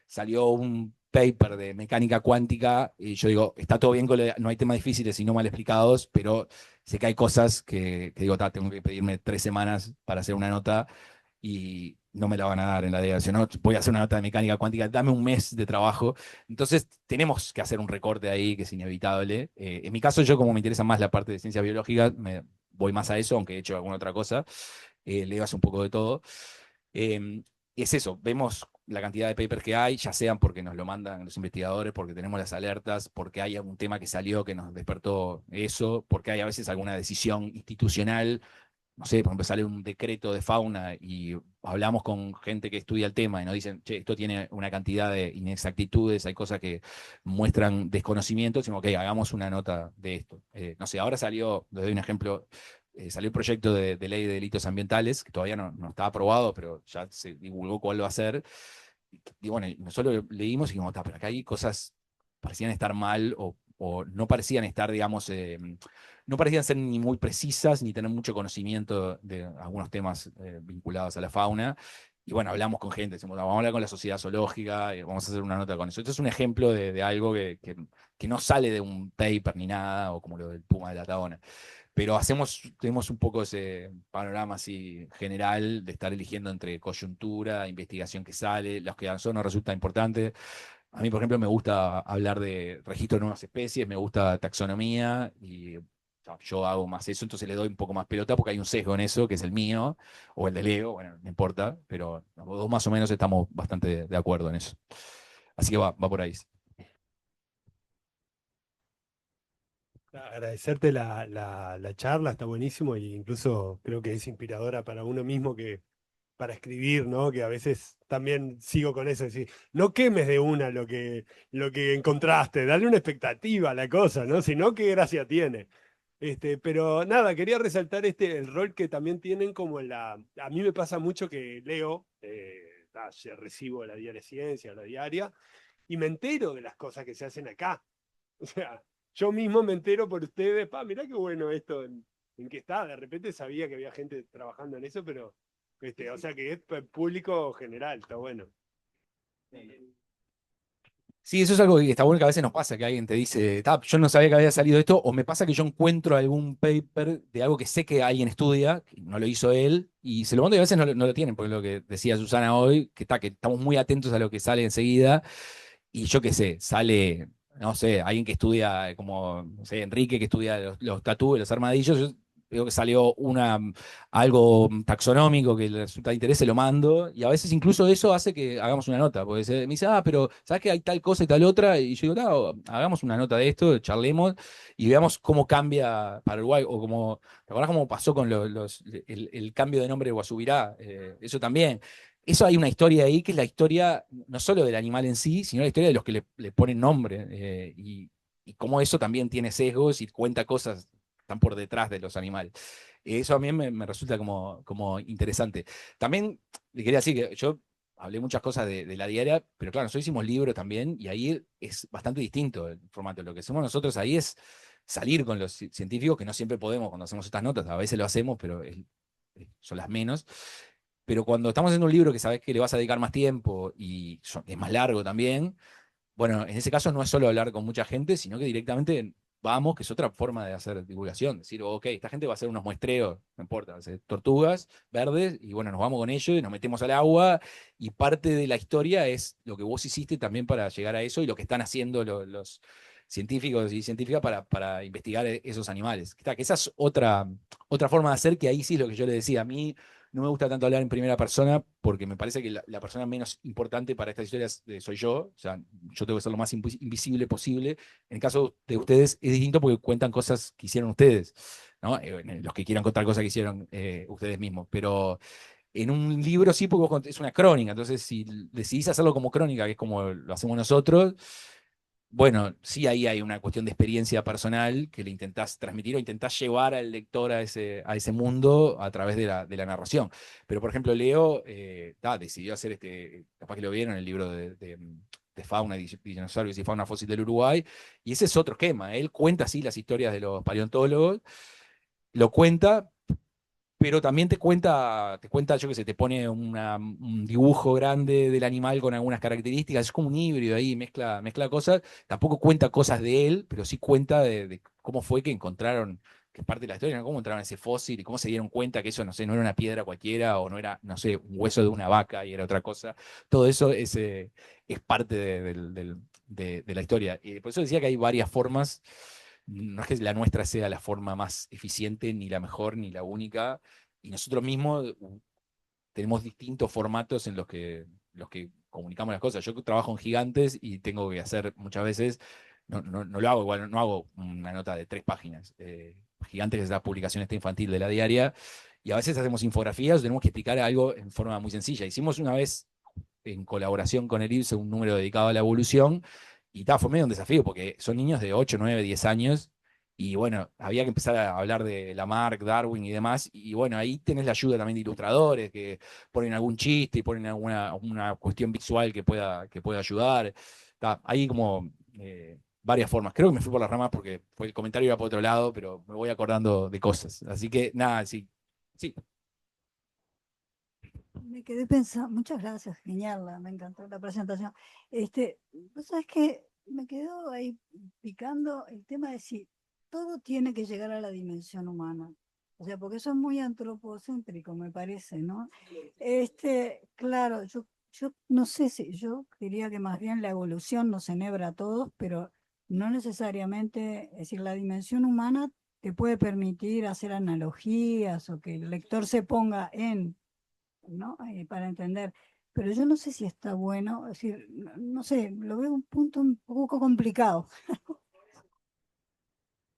salió un paper de mecánica cuántica y yo digo, está todo bien, no hay temas difíciles y no mal explicados, pero sé que hay cosas que digo, tengo que pedirme 3 semanas para hacer una nota y no me la van a dar en la delegación. No, voy a hacer una nota de mecánica cuántica, dame un mes de trabajo. Entonces tenemos que hacer un recorte ahí que es inevitable. En mi caso, yo como me interesa más la parte de ciencias biológicas, me voy más a eso, aunque he hecho alguna otra cosa. Le hace un poco de todo. Eh, es eso, vemos la cantidad de papers que hay, ya sean porque nos lo mandan los investigadores, porque tenemos las alertas, porque hay algún tema que salió que nos despertó eso, porque hay a veces alguna decisión institucional. No sé, por ejemplo, sale un decreto de fauna y hablamos con gente que estudia el tema y nos dicen, che, esto tiene una cantidad de inexactitudes, hay cosas que muestran desconocimiento, decimos, ok, hagamos una nota de esto. No sé, ahora salió, les doy un ejemplo, salió el proyecto de ley de delitos ambientales, que todavía no estaba aprobado, pero ya se divulgó cuál va a ser. Y bueno, nosotros leímos y dijimos, pero acá hay cosas parecían estar mal o no parecían estar, digamos, no parecían ser ni muy precisas ni tener mucho conocimiento de algunos temas vinculados a la fauna. Y bueno, hablamos con gente, decimos, vamos a hablar con la sociedad zoológica, vamos a hacer una nota con eso. Esto es un ejemplo de algo que no sale de un paper ni nada, o como lo del Puma de la Tabona. Pero tenemos un poco ese panorama así general de estar eligiendo entre coyuntura, investigación que sale, los que a nosotros nos resulta importante. A mí, por ejemplo, me gusta hablar de registro de nuevas especies, me gusta taxonomía y yo hago más eso, entonces le doy un poco más pelota porque hay un sesgo en eso, que es el mío, o el de Leo, bueno, no importa, pero los dos más o menos estamos bastante de acuerdo en eso. Así que va por ahí. Agradecerte la charla, está buenísimo e incluso creo que es inspiradora para uno mismo que para escribir, ¿no? Que a veces también sigo con eso, decir, no quemes de una lo que encontraste, dale una expectativa a la cosa, ¿no? Si no, ¿qué gracia tiene? Pero nada, quería resaltar el rol que también tienen como a mí me pasa mucho que leo, recibo la diaria Ciencia, la diaria, y me entero de las cosas que se hacen acá. O sea, yo mismo me entero por ustedes, mirá qué bueno esto en que está. De repente sabía que había gente trabajando en eso, pero, o sea que es público general, está bueno. Sí, eso es algo que está bueno que a veces nos pasa, que alguien te dice, yo no sabía que había salido esto, o me pasa que yo encuentro algún paper de algo que sé que alguien estudia, que no lo hizo él, y se lo mando y a veces no lo tienen, porque lo que decía Susana hoy, que estamos muy atentos a lo que sale enseguida, y yo qué sé, sale, no sé, alguien que estudia, como, no sé, Enrique, que estudia los tatúes, los armadillos, yo veo que salió algo taxonómico que le resulta de interés, se lo mando, y a veces incluso eso hace que hagamos una nota, porque me dice, pero ¿sabes que hay tal cosa y tal otra? Y yo digo, no, hagamos una nota de esto, charlemos, y veamos cómo cambia para Uruguay, o como, ¿te acordás cómo pasó con el cambio de nombre de Guasubirá? Eso también. Eso hay una historia ahí que es la historia no solo del animal en sí, sino la historia de los que le ponen nombre. Y cómo eso también tiene sesgos y cuenta cosas que están por detrás de los animales. Eso a mí me resulta como interesante. También le quería decir que yo hablé muchas cosas de la diaria, pero claro, nosotros hicimos libro también y ahí es bastante distinto el formato. Lo que hacemos nosotros ahí es salir con los científicos, que no siempre podemos cuando hacemos estas notas, a veces lo hacemos, pero son las menos. Pero cuando estamos haciendo un libro que sabes que le vas a dedicar más tiempo y es más largo también, bueno, en ese caso no es solo hablar con mucha gente, sino que directamente vamos, que es otra forma de hacer divulgación. Decir, ok, esta gente va a hacer unos muestreos, no importa, va a hacer tortugas verdes, y bueno, nos vamos con ellos y nos metemos al agua, y parte de la historia es lo que vos hiciste también para llegar a eso y lo que están haciendo los científicos y científicas para investigar esos animales. Que esa es otra forma de hacer, que ahí sí es lo que yo le decía. A mí no me gusta tanto hablar en primera persona porque me parece que la persona menos importante para estas historias soy yo. O sea, yo tengo que ser lo más invisible posible. En el caso de ustedes es distinto porque cuentan cosas que hicieron ustedes, ¿no? Los que quieran contar cosas que hicieron ustedes mismos. Pero en un libro sí, porque es una crónica. Entonces, si decidís hacerlo como crónica, que es como lo hacemos nosotros, bueno, sí, ahí hay una cuestión de experiencia personal que le intentás transmitir o intentás llevar al lector a ese mundo a través de la narración. Pero, por ejemplo, Leo decidió hacer capaz que lo vieron, el libro de fauna, dinosaurios y fauna fósil del Uruguay, y ese es otro esquema. Él cuenta así las historias de los paleontólogos, lo cuenta, pero también te cuenta, yo qué sé, te pone un dibujo grande del animal con algunas características, es como un híbrido ahí, mezcla cosas, tampoco cuenta cosas de él, pero sí cuenta de cómo fue que encontraron, que es parte de la historia, ¿no? Cómo encontraron ese fósil y cómo se dieron cuenta que eso, no sé, no era una piedra cualquiera o no era, no sé, un hueso de una vaca y era otra cosa. Todo eso es parte de la historia. Y por eso decía que hay varias formas. No es que la nuestra sea la forma más eficiente, ni la mejor, ni la única, y nosotros mismos tenemos distintos formatos en los que comunicamos las cosas. Yo trabajo en Gigantes y tengo que hacer muchas veces, no lo hago igual, no hago una nota de 3 páginas. Gigantes es la publicación esta infantil de la diaria, y a veces hacemos infografías, tenemos que explicar algo en forma muy sencilla. Hicimos una vez, en colaboración con el IPSE, un número dedicado a la evolución, y fue medio un desafío, porque son niños de 8, 9, 10 años, y bueno, había que empezar a hablar de Lamarck, Darwin y demás, y bueno, ahí tenés la ayuda también de ilustradores que ponen algún chiste y ponen alguna una cuestión visual que pueda ayudar. Hay como varias formas. Creo que me fui por las ramas porque el comentario iba por otro lado, pero me voy acordando de cosas. Así que nada, sí. Sí. Me quedé pensando, muchas gracias, genial, me encantó la presentación. Vos sabés que me quedó ahí picando el tema de si todo tiene que llegar a la dimensión humana. O sea, porque eso es muy antropocéntrico, me parece, ¿no? Claro, yo no sé si yo diría que más bien la evolución nos enhebra a todos, pero no necesariamente, es decir, la dimensión humana te puede permitir hacer analogías o que el lector se ponga en, ¿no? Para entender. Pero yo no sé si está bueno, es decir, no sé, lo veo un punto un poco complicado.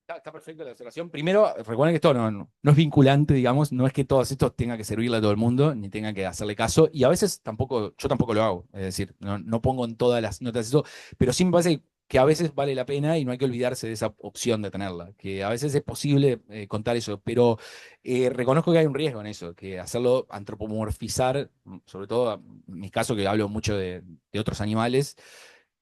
Está perfecta la observación. Primero, recuerden que esto no es vinculante, digamos, no es que todos estos tengan que servirle a todo el mundo, ni tengan que hacerle caso, y a veces yo tampoco lo hago, es decir, no pongo en todas las notas eso, pero sí me parece que a veces vale la pena y no hay que olvidarse de esa opción de tenerla, que a veces es posible contar eso, pero reconozco que hay un riesgo en eso, que hacerlo antropomorfizar, sobre todo en mi caso que hablo mucho de otros animales,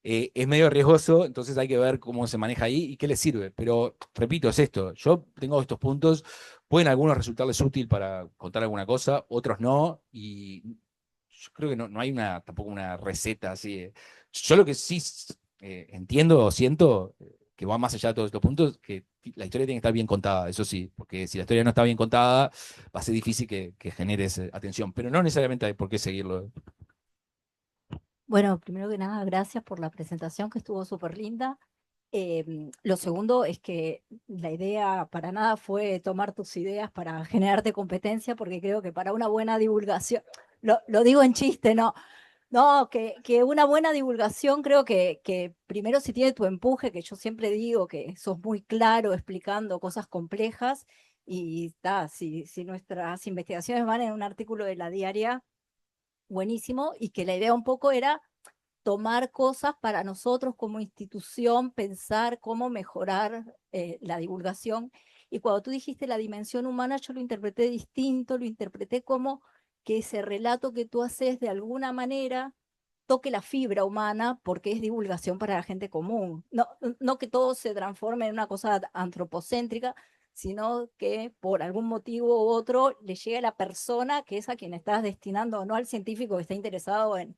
es medio riesgoso, entonces hay que ver cómo se maneja ahí y qué les sirve. Pero, repito, es esto, yo tengo estos puntos, pueden algunos resultarles útil para contar alguna cosa, otros no, y yo creo que no hay tampoco una receta así. Yo lo que sí entiendo o siento, que va más allá de todos estos puntos, que la historia tiene que estar bien contada, eso sí, porque si la historia no está bien contada, va a ser difícil que generes atención, pero no necesariamente hay por qué seguirlo. Bueno, primero que nada, gracias por la presentación que estuvo súper linda. Lo segundo es que la idea para nada fue tomar tus ideas para generarte competencia, porque creo que para una buena divulgación, lo digo en chiste, no, no, que una buena divulgación creo que primero si tiene tu empuje, que yo siempre digo que sos muy claro explicando cosas complejas, y si nuestras investigaciones van en un artículo de la diaria, buenísimo, y que la idea un poco era tomar cosas para nosotros como institución, pensar cómo mejorar la divulgación. Y cuando tú dijiste la dimensión humana, yo lo interpreté distinto, lo interpreté como que ese relato que tú haces de alguna manera toque la fibra humana porque es divulgación para la gente común. No que todo se transforme en una cosa antropocéntrica, sino que por algún motivo u otro le llegue a la persona que es a quien estás destinando, no al científico que está interesado en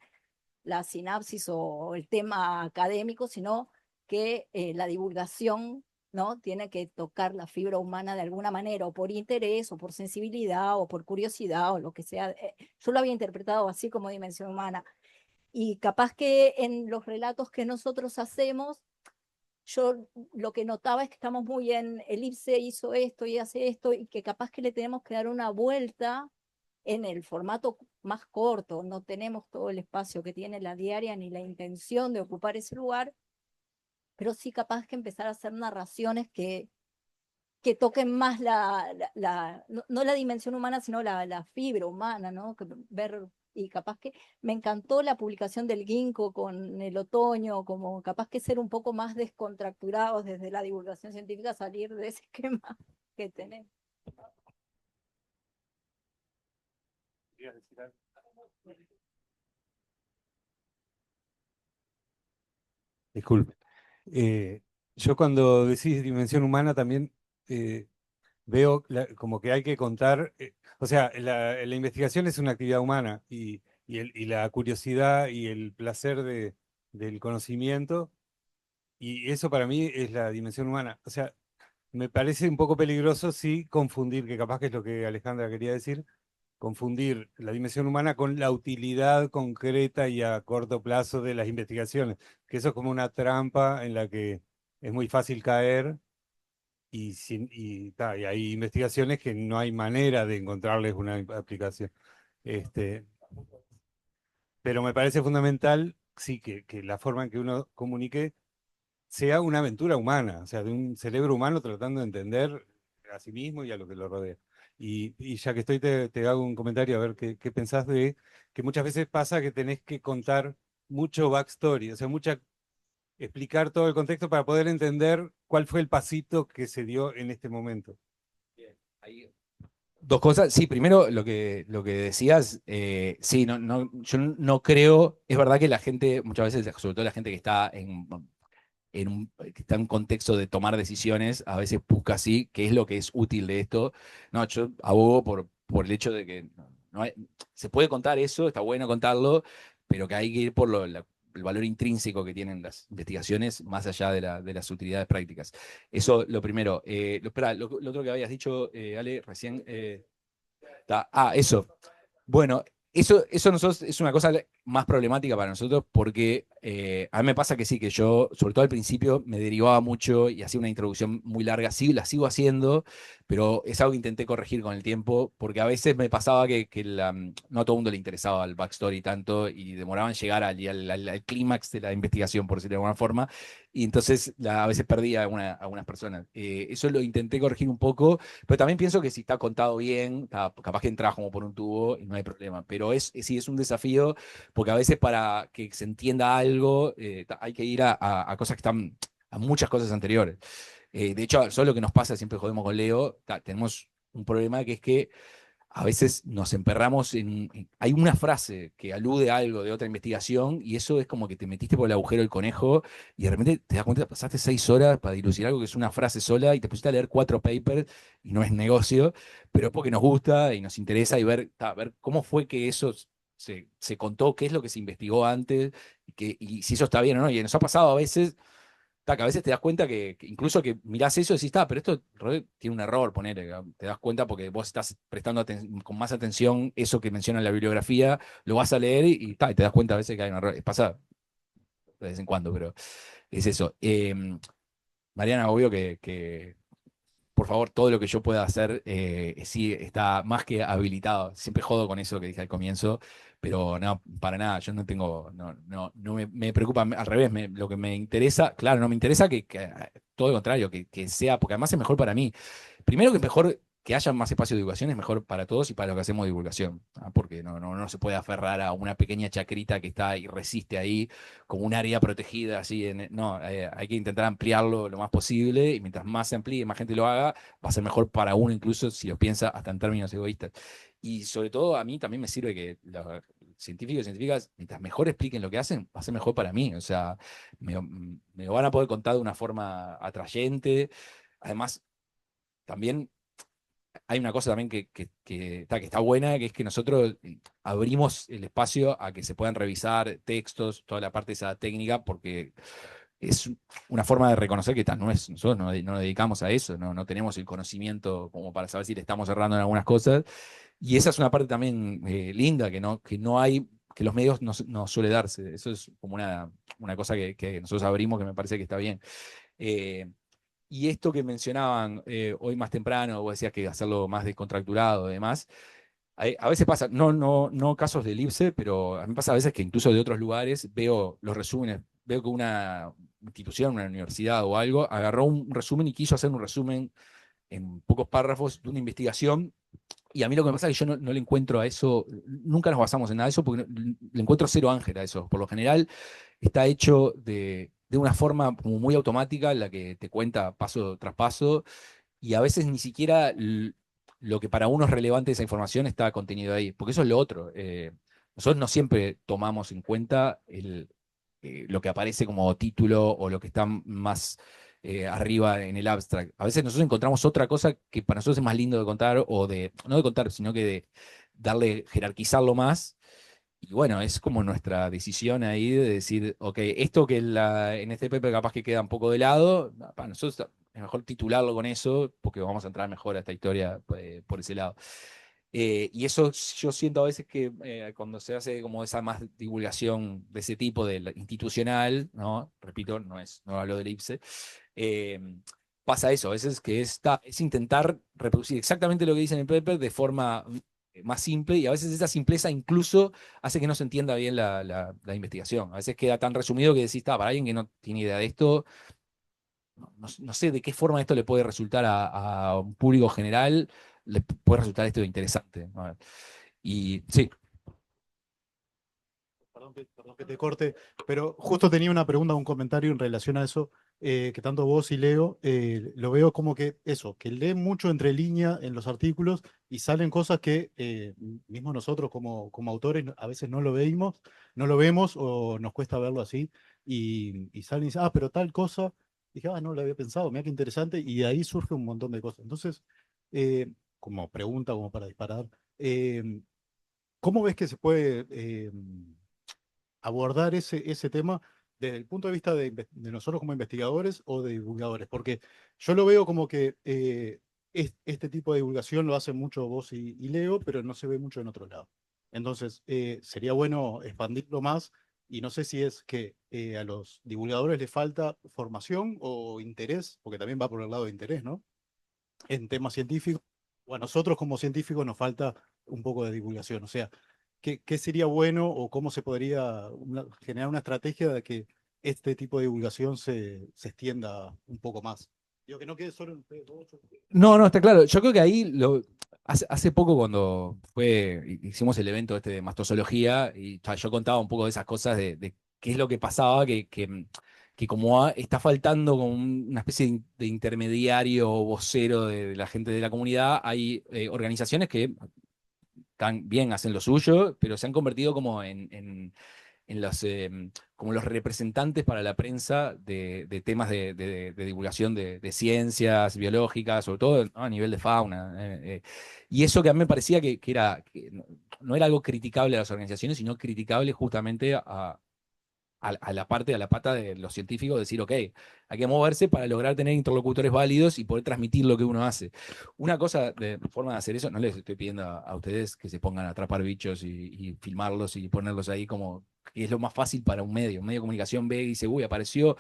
la sinapsis o el tema académico, sino que la divulgación, ¿no? Tiene que tocar la fibra humana de alguna manera, o por interés, o por sensibilidad, o por curiosidad, o lo que sea. Yo lo había interpretado así como dimensión humana. Y capaz que en los relatos que nosotros hacemos, yo lo que notaba es que estamos muy en el IPSE hizo esto y hace esto, y que capaz que le tenemos que dar una vuelta en el formato más corto. No tenemos todo el espacio que tiene la diaria ni la intención de ocupar ese lugar, pero sí capaz que empezar a hacer narraciones que toquen más no la dimensión humana, sino la fibra humana, ¿no? Y capaz que me encantó la publicación del Ginkgo con el otoño, como capaz que ser un poco más descontracturados desde la divulgación científica, salir de ese esquema que tenemos. Disculpe. Yo cuando decís dimensión humana también veo como que hay que contar, o sea, la investigación es una actividad humana y la curiosidad y el placer del conocimiento, y eso para mí es la dimensión humana. O sea, me parece un poco peligroso sí confundir, que capaz que es lo que Alejandra quería decir, confundir la dimensión humana con la utilidad concreta y a corto plazo de las investigaciones, que eso es como una trampa en la que es muy fácil caer y hay investigaciones que no hay manera de encontrarles una aplicación. Este, pero me parece fundamental, sí, que la forma en que uno comunique sea una aventura humana, o sea, de un cerebro humano tratando de entender a sí mismo y a lo que lo rodea. Y ya que estoy, te hago un comentario a ver qué pensás de que muchas veces pasa que tenés que contar mucho backstory, o sea, explicar todo el contexto para poder entender cuál fue el pasito que se dio en este momento. Bien, ahí dos cosas. Sí, primero lo que decías, sí, yo no creo, es verdad que la gente, muchas veces, sobre todo la gente que está que está en un contexto de tomar decisiones, a veces busca así, qué es lo que es útil de esto. No, yo abogo por el hecho de que se puede contar eso, está bueno contarlo, pero que hay que ir por el valor intrínseco que tienen las investigaciones, más allá de las utilidades prácticas. Eso lo primero. Espera, lo otro que habías dicho, Ale, recién. Eso. Bueno, eso nosotros es una cosa más problemática para nosotros porque a mí me pasa que sí, que yo, sobre todo al principio, me derivaba mucho y hacía una introducción muy larga. Sí, la sigo haciendo, pero es algo que intenté corregir con el tiempo porque a veces me pasaba no a todo el mundo le interesaba el backstory tanto y demoraban en llegar al clímax de la investigación, por decirlo de alguna forma, y entonces a veces perdía a algunas personas. Eso lo intenté corregir un poco, pero también pienso que si está contado bien, capaz que entras como por un tubo y no hay problema. Pero sí, es un desafío, porque a veces para que se entienda algo, hay que ir a cosas que están, a muchas cosas anteriores. De hecho, solo lo que nos pasa, siempre jodemos con Leo, tenemos un problema que es que a veces nos emperramos hay una frase que alude a algo de otra investigación y eso es como que te metiste por el agujero del conejo y de repente te das cuenta que pasaste 6 horas para dilucidar algo que es una frase sola y te pusiste a leer 4 papers y no es negocio, pero es porque nos gusta y nos interesa y ver cómo fue que eso se contó, qué es lo que se investigó antes y si eso está bien o no. Y nos ha pasado a veces que a veces te das cuenta que incluso que mirás eso y decís, pero esto tiene un error, te das cuenta porque vos estás prestando con más atención eso que menciona en la bibliografía, lo vas a leer y te das cuenta a veces que hay un error. Pasa de vez en cuando, pero es eso. Mariana, obvio que por favor, todo lo que yo pueda hacer, sí, está más que habilitado. Siempre jodo con eso que dije al comienzo, pero no, para nada, yo no tengo, no me preocupa, al revés, lo que me interesa, claro, no me interesa todo lo contrario, que sea, porque además es mejor para mí. Primero que es mejor que haya más espacio de divulgación, es mejor para todos y para los que hacemos divulgación, porque no se puede aferrar a una pequeña chacrita que está y resiste ahí como un área protegida, así, no, hay que intentar ampliarlo lo más posible y mientras más se amplíe, más gente lo haga, va a ser mejor para uno incluso si lo piensa hasta en términos egoístas. Y sobre todo a mí también me sirve que los científicos y científicas, mientras mejor expliquen lo que hacen, va a ser mejor para mí, o sea, me lo van a poder contar de una forma atrayente. Además, también hay una cosa también que está buena, que es que nosotros abrimos el espacio a que se puedan revisar textos, toda la parte de esa técnica, porque es una forma de reconocer que nosotros no nos dedicamos a eso, no tenemos el conocimiento como para saber si le estamos errando en algunas cosas. Y esa es una parte también linda, que no hay, que los medios no suele darse. Eso es como una cosa que nosotros abrimos que me parece que está bien. Eh, y esto que mencionaban hoy más temprano, vos decías que hacerlo más descontracturado y demás, a veces pasa, no casos del IPSE, pero a mí pasa a veces que incluso de otros lugares veo los resúmenes, veo que una institución, una universidad o algo, agarró un resumen y quiso hacer un resumen en pocos párrafos de una investigación. Y a mí lo que me pasa es que yo no le encuentro a eso, nunca nos basamos en nada de eso, porque le encuentro cero ángel a eso. Por lo general está hecho de una forma como muy automática, en la que te cuenta paso tras paso, y a veces ni siquiera lo que para uno es relevante de esa información está contenido ahí, porque eso es lo otro. Nosotros no siempre tomamos en cuenta lo que aparece como título o lo que está más arriba en el abstract. A veces nosotros encontramos otra cosa que para nosotros es más lindo de contar, no de contar, sino que de darle, jerarquizarlo más. Y bueno, es como nuestra decisión ahí de decir, ok, esto que en este paper capaz que queda un poco de lado, para nosotros es mejor titularlo con eso, porque vamos a entrar mejor a esta historia por ese lado. Y eso yo siento a veces que cuando se hace como esa más divulgación de ese tipo, institucional, ¿no? Repito, no hablo del IPSE, eh, pasa eso, a veces que es intentar reproducir exactamente lo que dice en el paper de forma más simple, y a veces esa simpleza incluso hace que no se entienda bien la investigación. A veces queda tan resumido que decís, está, para alguien que no tiene idea de esto, no sé de qué forma esto le puede resultar a un público general, le puede resultar esto interesante, ¿no? Y sí. Perdón que te corte, pero justo tenía una pregunta, un comentario en relación a eso, que tanto vos y Leo lo veo como que eso, que leen mucho entre líneas en los artículos y salen cosas que mismo nosotros como autores a veces no lo vemos o nos cuesta verlo así, y salen y dicen, ah, pero tal cosa, dije, ah, no lo había pensado, mira qué interesante, y de ahí surge un montón de cosas. Entonces, como pregunta, como para disparar, ¿cómo ves que se puede abordar ese tema desde el punto de vista de nosotros como investigadores o de divulgadores? Porque yo lo veo como que este tipo de divulgación lo hacen mucho vos y Leo, pero no se ve mucho en otro lado. Entonces, sería bueno expandirlo más y no sé si es que a los divulgadores les falta formación o interés, porque también va por el lado de interés, ¿no? En temas científicos, o a nosotros como científicos nos falta un poco de divulgación. O sea, ¿qué sería bueno o cómo se podría generar una estrategia de que este tipo de divulgación se extienda un poco más? Digo, que no quede solo en ustedes dos. No, está claro. Yo creo que ahí hace poco cuando hicimos el evento este de mastozoología, y yo contaba un poco de esas cosas de qué es lo que pasaba, que como está faltando como una especie de intermediario o vocero de la gente de la comunidad, hay organizaciones que están bien, hacen lo suyo, pero se han convertido como en como los representantes para la prensa de temas de divulgación de ciencias biológicas, sobre todo, ¿no?, a nivel de fauna. Y eso que a mí me parecía que no era algo criticable a las organizaciones, sino criticable justamente a la parte, a la pata de los científicos, decir, ok, hay que moverse para lograr tener interlocutores válidos y poder transmitir lo que uno hace. Una cosa de forma de hacer eso, no les estoy pidiendo a ustedes que se pongan a atrapar bichos y filmarlos y ponerlos ahí como que es lo más fácil para un medio. Un medio de comunicación ve y dice, uy, apareció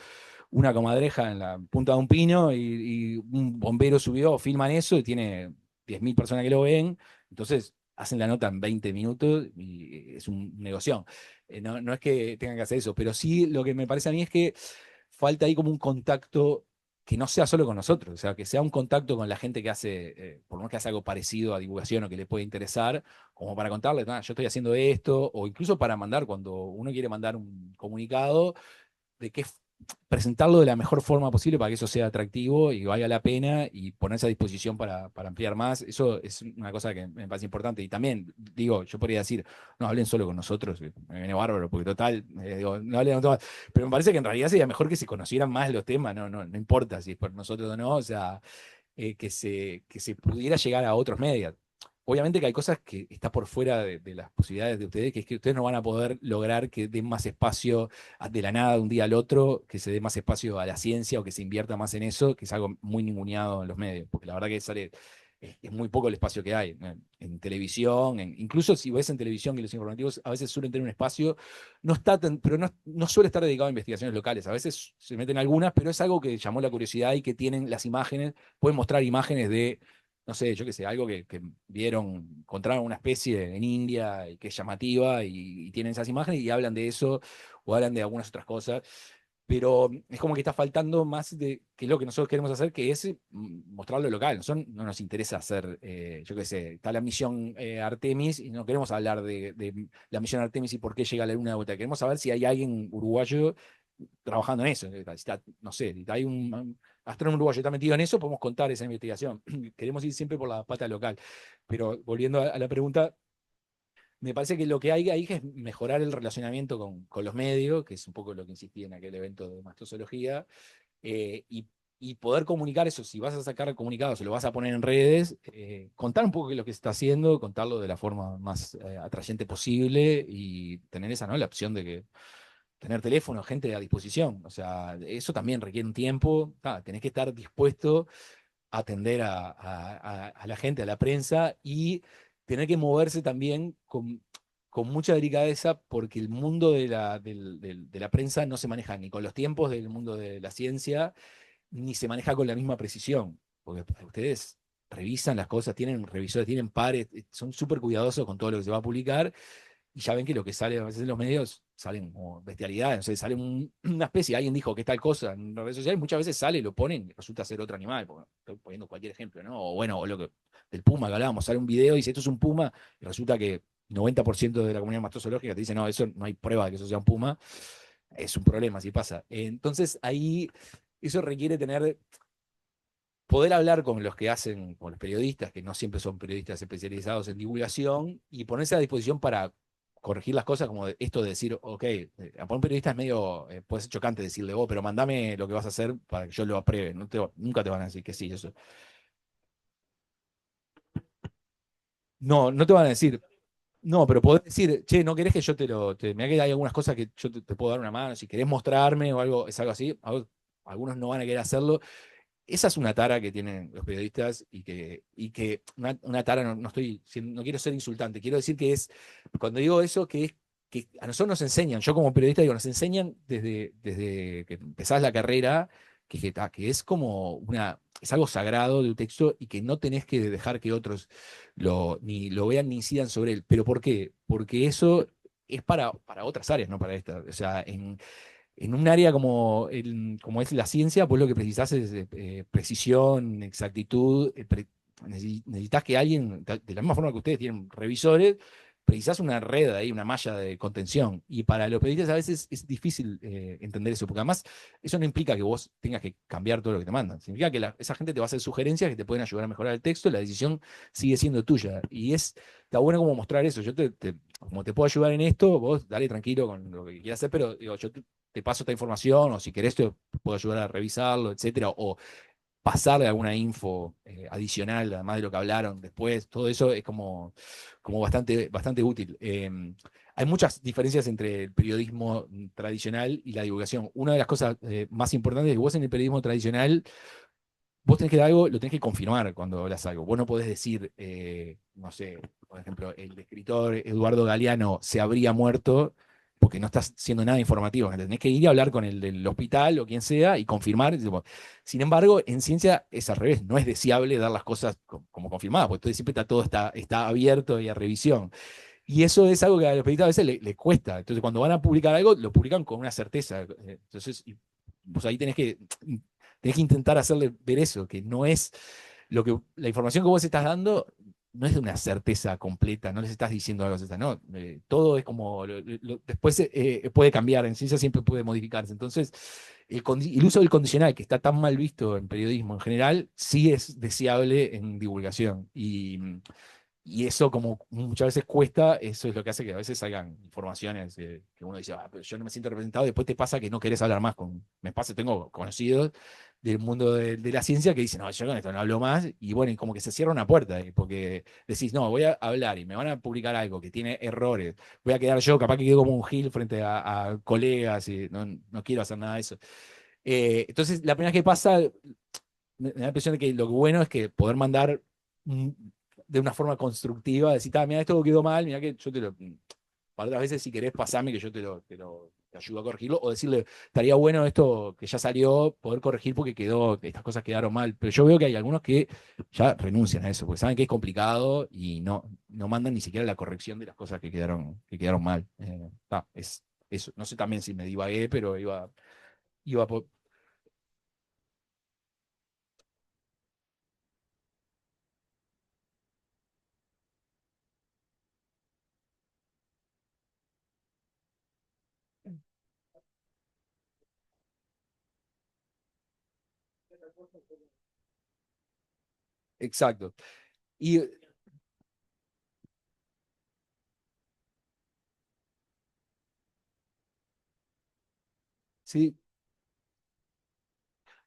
una comadreja en la punta de un pino y un bombero subió, filman eso y tiene 10.000 personas que lo ven, entonces hacen la nota en 20 minutos y es un negocio. No es que tengan que hacer eso, pero sí lo que me parece a mí es que falta ahí como un contacto que no sea solo con nosotros, o sea, que sea un contacto con la gente que hace, por lo menos que hace algo parecido a divulgación o que le puede interesar, como para contarle, "Ah, yo estoy haciendo esto", o incluso para mandar, cuando uno quiere mandar un comunicado, de que presentarlo de la mejor forma posible para que eso sea atractivo y valga la pena y ponerse a disposición para ampliar más. Eso es una cosa que me parece importante. Y también, digo, yo podría decir, no hablen solo con nosotros, que me viene bárbaro, porque total, digo, no hablen con todos. Pero me parece que en realidad sería mejor que se conocieran más los temas, no importa si es por nosotros o no, o sea, que se pudiera llegar a otros medios. Obviamente que hay cosas que está por fuera de las posibilidades de ustedes, que es que ustedes no van a poder lograr que den más espacio de la nada de un día al otro, que se dé más espacio a la ciencia o que se invierta más en eso, que es algo muy ninguneado en los medios, porque la verdad que es muy poco el espacio que hay en televisión, incluso si ves en televisión que los informativos a veces suelen tener un espacio, no está pero no suele estar dedicado a investigaciones locales, a veces se meten algunas, pero es algo que llamó la curiosidad y que tienen las imágenes, pueden mostrar imágenes de, no sé, yo qué sé, algo que vieron, encontraron una especie en India y que es llamativa y tienen esas imágenes y hablan de eso o hablan de algunas otras cosas, pero es como que está faltando más de que lo que nosotros queremos hacer, que es mostrarlo local. Nosotros no nos interesa hacer, yo qué sé, está la misión Artemis y no queremos hablar de la misión Artemis y por qué llega a la Luna de vuelta. Queremos saber si hay alguien uruguayo trabajando en eso. No sé, si hay un astrónomo uruguayo que está metido en eso, podemos contar esa investigación. Queremos ir siempre por la pata local. Pero volviendo a la pregunta, me parece que lo que hay ahí es mejorar el relacionamiento con los medios, que es un poco lo que insistí en aquel evento de mastozoología, y poder comunicar eso. Si vas a sacar comunicados, si lo vas a poner en redes, contar un poco qué es lo que se está haciendo, contarlo de la forma más atrayente posible y tener esa, ¿no?, la opción de que tener teléfono, gente a disposición. O sea, eso también requiere un tiempo. Tenés que estar dispuesto a atender a la gente, a la prensa, y tener que moverse también con mucha delicadeza, porque el mundo de la prensa no se maneja ni con los tiempos del mundo de la ciencia, ni se maneja con la misma precisión. Porque ustedes revisan las cosas, tienen revisores, tienen pares, son súper cuidadosos con todo lo que se va a publicar, y ya ven que lo que sale a veces en los medios salen como bestialidades, no sé, sale una especie, alguien dijo que tal cosa en las redes sociales, muchas veces sale, lo ponen y resulta ser otro animal, porque estoy poniendo cualquier ejemplo, ¿no? O bueno, o lo que, del puma que hablábamos, sale un video y dice esto es un puma, y resulta que 90% de la comunidad mastozoológica te dice no, eso no hay prueba de que eso sea un puma, es un problema si pasa. Entonces ahí eso requiere poder hablar con los que hacen, con los periodistas, que no siempre son periodistas especializados en divulgación, y ponerse a disposición para corregir las cosas, como esto de decir, ok, para un periodista es medio, puede ser chocante decirle, oh, pero mandame lo que vas a hacer para que yo lo apruebe, nunca te van a decir que sí, eso. No, no te van a decir, no, pero podés decir, che, ¿no querés que yo mirá que hay algunas cosas que yo te puedo dar una mano, si querés mostrarme o algo, es algo así, algunos no van a querer hacerlo. Esa es una tara que tienen los periodistas y que una tara, no quiero ser insultante, quiero decir que es, cuando digo eso, que es que a nosotros nos enseñan, yo como periodista digo, nos enseñan desde que empezás la carrera, que es como es algo sagrado de un texto y que no tenés que dejar que otros ni lo vean ni incidan sobre él. ¿Pero por qué? Porque eso es para otras áreas, no para esta. O sea, en un área como es la ciencia, vos lo que precisás es precisión, exactitud, necesitas que alguien, de la misma forma que ustedes tienen revisores, precisás una red ahí, una malla de contención. Y para los periodistas a veces es difícil entender eso, porque además eso no implica que vos tengas que cambiar todo lo que te mandan. Significa que esa gente te va a hacer sugerencias que te pueden ayudar a mejorar el texto, la decisión sigue siendo tuya. Y está bueno como mostrar eso. Yo como te puedo ayudar en esto, vos dale tranquilo con lo que quieras hacer, pero digo, yo te paso esta información, o si querés te puedo ayudar a revisarlo, etcétera, o pasarle alguna info adicional, además de lo que hablaron después, todo eso es como bastante útil. Hay muchas diferencias entre el periodismo tradicional y la divulgación. Una de las cosas más importantes es que vos en el periodismo tradicional, vos tenés que dar algo, lo tenés que confirmar cuando hablas algo. Vos no podés decir, no sé, por ejemplo, el escritor Eduardo Galeano se habría muerto, porque no estás haciendo nada informativo. Tenés que ir a hablar con el del hospital o quien sea y confirmar. Sin embargo, en ciencia es al revés. No es deseable dar las cosas como confirmadas, porque siempre todo está abierto y a revisión. Y eso es algo que a los periodistas a veces les cuesta. Entonces, cuando van a publicar algo, lo publican con una certeza. Entonces, pues ahí tenés que intentar hacerle ver eso, que no es la información que vos estás dando no es de una certeza completa, no les estás diciendo algo certeza, no, todo es como, después puede cambiar, en ciencia siempre puede modificarse, entonces el uso del condicional, que está tan mal visto en periodismo en general, sí es deseable en divulgación, y eso como muchas veces cuesta, eso es lo que hace que a veces salgan informaciones que uno dice, pero yo no me siento representado, y después te pasa que no querés hablar más me pasa, tengo conocidos del mundo de la ciencia que dicen, no, yo con esto no hablo más, y bueno, y como que se cierra una puerta, porque decís, no, voy a hablar y me van a publicar algo que tiene errores, voy a quedar yo, capaz que quedo como un gil frente a colegas, y no quiero hacer nada de eso. Entonces, la primera vez que pasa, me da la impresión de que lo bueno es que poder mandar de una forma constructiva, decir, mira, esto quedó mal, mira que yo para otras veces si querés pasame que yo te ayudo a corregirlo, o decirle, estaría bueno esto que ya salió, poder corregir porque estas cosas quedaron mal, pero yo veo que hay algunos que ya renuncian a eso, porque saben que es complicado y no mandan ni siquiera la corrección de las cosas que quedaron mal. Es eso. No sé también si me divagué, pero iba por... Exacto. Y sí,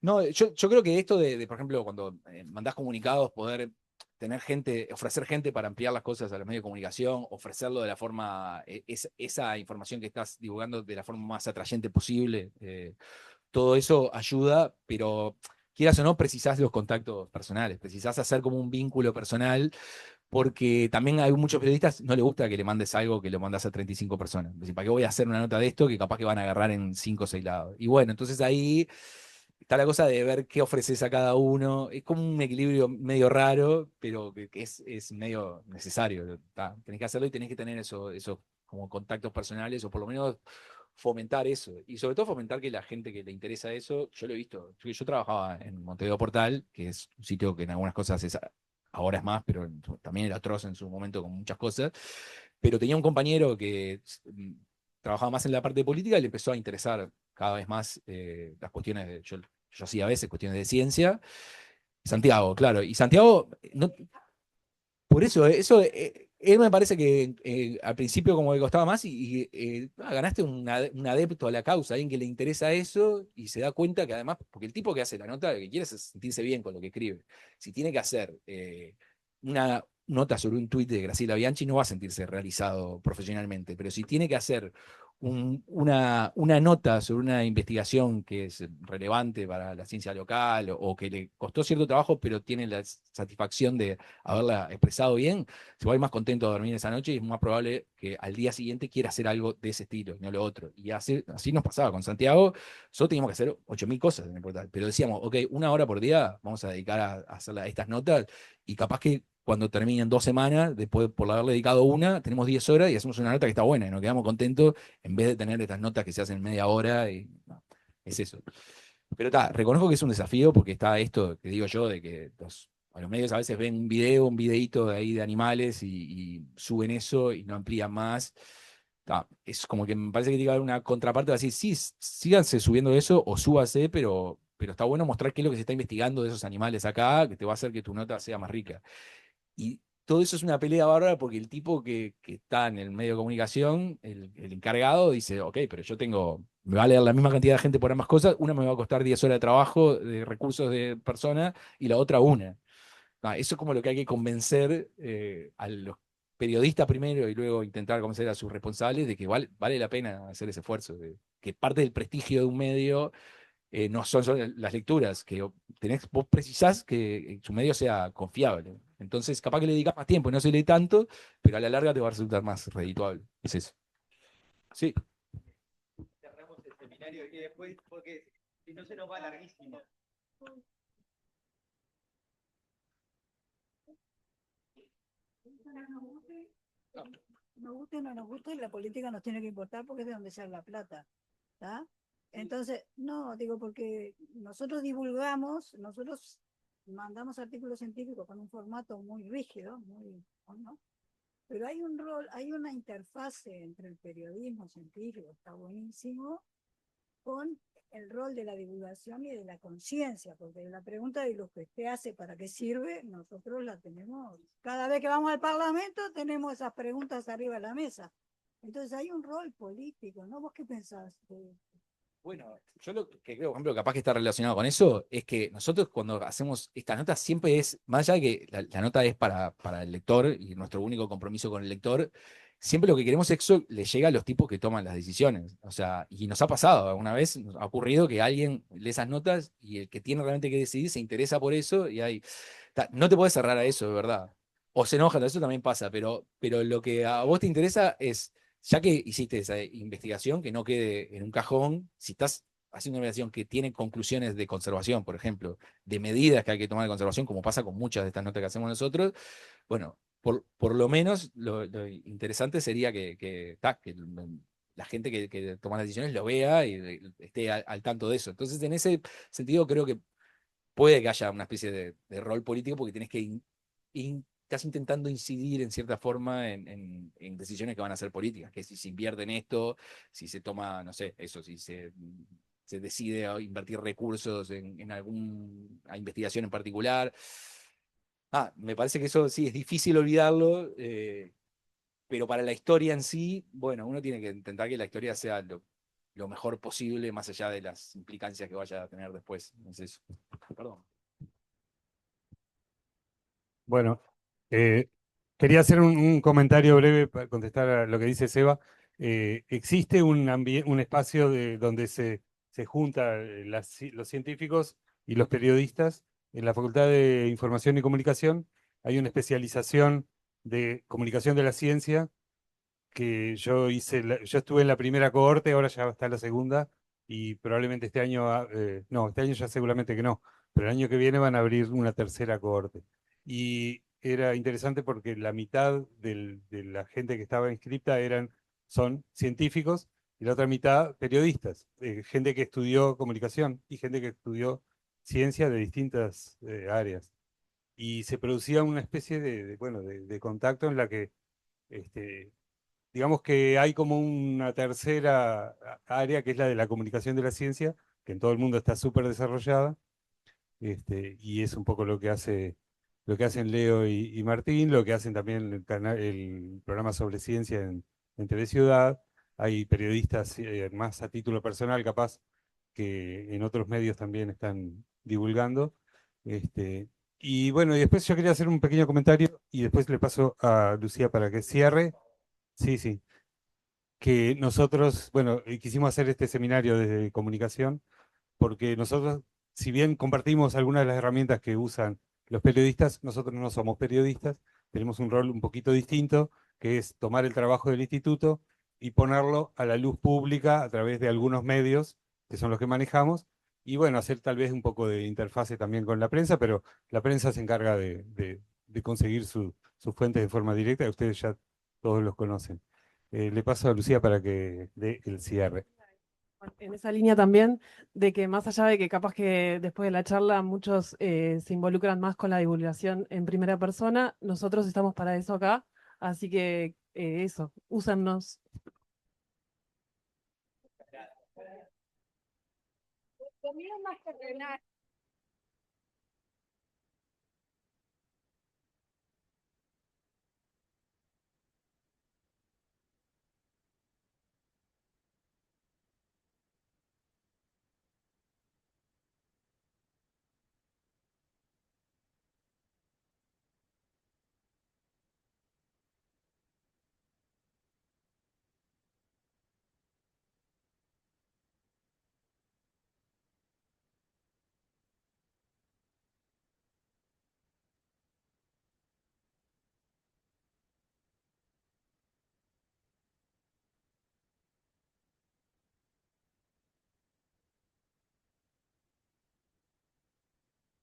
no, yo creo que esto por ejemplo, cuando mandás comunicados, poder tener gente, ofrecer gente para ampliar las cosas a los medios de comunicación, ofrecerlo de la forma, esa información que estás divulgando de la forma más atrayente posible, todo eso ayuda, pero quieras o no, precisás los contactos personales, precisás hacer como un vínculo personal, porque también hay muchos periodistas, no les gusta que le mandes algo que lo mandas a 35 personas. Decir, ¿para qué voy a hacer una nota de esto que capaz que van a agarrar en 5 o 6 lados? Y bueno, entonces ahí está la cosa de ver qué ofreces a cada uno. Es como un equilibrio medio raro, pero que es medio necesario. Tenés que hacerlo y tenés que tener esos como contactos personales, o por lo menos fomentar eso. Y sobre todo fomentar que la gente que le interesa eso, yo lo he visto. Yo trabajaba en Montevideo Portal, que es un sitio que en algunas cosas ahora es más, pero también era atroz en su momento con muchas cosas. Pero tenía un compañero que trabajaba más en la parte de política y le empezó a interesar cada vez más las cuestiones yo hacía a veces cuestiones de ciencia. Santiago, claro. Y Santiago, por eso, él me parece que al principio como que costaba más ganaste un adepto a la causa, alguien que le interesa eso y se da cuenta que además, porque el tipo que hace la nota lo que quiere es sentirse bien con lo que escribe. Si tiene que hacer una nota sobre un tuit de Graciela Bianchi, no va a sentirse realizado profesionalmente, pero si tiene que hacer una nota sobre una investigación que es relevante para la ciencia local o que le costó cierto trabajo, pero tiene la satisfacción de haberla expresado bien, se va a ir más contento a dormir esa noche y es más probable que al día siguiente quiera hacer algo de ese estilo, no lo otro. Y así nos pasaba con Santiago. Nosotros teníamos que hacer 8.000 cosas en el portal, pero decíamos, ok, 1 hora por día vamos a dedicar a hacer estas notas y capaz que cuando terminen 2 semanas, después por haberle dedicado una, tenemos 10 horas y hacemos una nota que está buena y nos quedamos contentos en vez de tener estas notas que se hacen media hora y no, es eso. Pero reconozco que es un desafío porque está esto que digo yo de que a los medios a veces ven un videíto de ahí de animales y suben eso y no amplían más. Es como que me parece que tiene que haber una contraparte de decir, sí, síganse subiendo eso o súbase, pero está bueno mostrar qué es lo que se está investigando de esos animales acá, que te va a hacer que tu nota sea más rica. Y todo eso es una pelea bárbara porque el tipo que está en el medio de comunicación, el encargado, dice, ok, pero me va a leer la misma cantidad de gente por ambas cosas, una me va a costar 10 horas de trabajo, de recursos de persona, y la otra una. Eso es como lo que hay que convencer a los periodistas primero y luego intentar convencer a sus responsables de que vale la pena hacer ese esfuerzo, de que parte del prestigio de un medio no son solo las lecturas, que vos precisás que su medio sea confiable. Entonces, capaz que le dedicas más tiempo y no se lee tanto, pero a la larga te va a resultar más redituable. Es eso. Sí. Cerramos el seminario y después, porque si no se nos va larguísimo. Nos guste o no nos guste, la política nos tiene que importar porque es de donde sale la plata. ¿Está? Entonces, no, digo, porque nosotros divulgamos, nosotros mandamos artículos científicos con un formato muy rígido, ¿no? Pero hay un rol, hay una interfase entre el periodismo científico, está buenísimo, con el rol de la divulgación y de la conciencia, porque la pregunta de lo que usted hace, ¿para qué sirve? Nosotros la tenemos, cada vez que vamos al Parlamento tenemos esas preguntas arriba de la mesa. Entonces hay un rol político, ¿no? ¿Vos qué pensás? Bueno, yo lo que creo, por ejemplo, capaz que está relacionado con eso, es que nosotros cuando hacemos estas notas siempre es, más allá de que la nota es para el lector y nuestro único compromiso con el lector, siempre lo que queremos es que eso le llega a los tipos que toman las decisiones. O sea, y nos ha pasado, alguna vez nos ha ocurrido que alguien lee esas notas y el que tiene realmente que decidir se interesa por eso y no te puedes cerrar a eso, de verdad. O se enojan, eso también pasa, pero lo que a vos te interesa es ya que hiciste esa investigación, que no quede en un cajón, si estás haciendo una investigación que tiene conclusiones de conservación, por ejemplo, de medidas que hay que tomar de conservación, como pasa con muchas de estas notas que hacemos nosotros, bueno, por lo menos lo interesante sería que la gente que toma las decisiones lo vea y esté al tanto de eso. Entonces, en ese sentido, creo que puede que haya una especie de rol político porque tienes que estás intentando incidir en cierta forma en decisiones que van a ser políticas, que si se invierte en esto, si se toma, no sé, eso, si se decide a invertir recursos en alguna investigación en particular. Me parece que eso sí es difícil olvidarlo, pero para la historia en sí, bueno, uno tiene que intentar que la historia sea lo mejor posible, más allá de las implicancias que vaya a tener después. Entonces, perdón. Bueno, quería hacer un comentario breve para contestar a lo que dice Seba. Existe un espacio donde se juntan los científicos y los periodistas en la Facultad de Información y Comunicación. Hay una especialización de comunicación de la ciencia que yo estuve en la primera cohorte, ahora ya está la segunda, y probablemente este año, no, este año ya seguramente que no, pero el año que viene van a abrir una tercera cohorte. Y era interesante porque la mitad de la gente que estaba inscrita son científicos y la otra mitad periodistas, gente que estudió comunicación y gente que estudió ciencia de distintas áreas. Y se producía una especie bueno, de contacto en la que este, digamos que hay como una tercera área que es la de la comunicación de la ciencia, que en todo el mundo está súper desarrollada, y es un poco lo que hacen Leo y Martín, lo que hacen también el programa sobre ciencia en TV Ciudad. Hay periodistas más a título personal, capaz, que en otros medios también están divulgando. Este, y bueno, y después yo quería hacer un pequeño comentario y después le paso a Lucía para que cierre. Sí, sí, que nosotros, bueno, quisimos hacer este seminario de comunicación porque nosotros, si bien compartimos algunas de las herramientas que usan los periodistas, nosotros no somos periodistas, tenemos un rol un poquito distinto, que es tomar el trabajo del instituto y ponerlo a la luz pública a través de algunos medios, que son los que manejamos, y bueno, hacer tal vez un poco de interfase también con la prensa, pero la prensa se encarga de conseguir sus fuentes de forma directa, y ustedes ya todos los conocen. Le paso a Lucía para que dé el cierre. En esa línea también, de que más allá de que capaz que después de la charla muchos se involucran más con la divulgación en primera persona, nosotros estamos para eso acá, así que eso, úsennos. Comida más terrenal.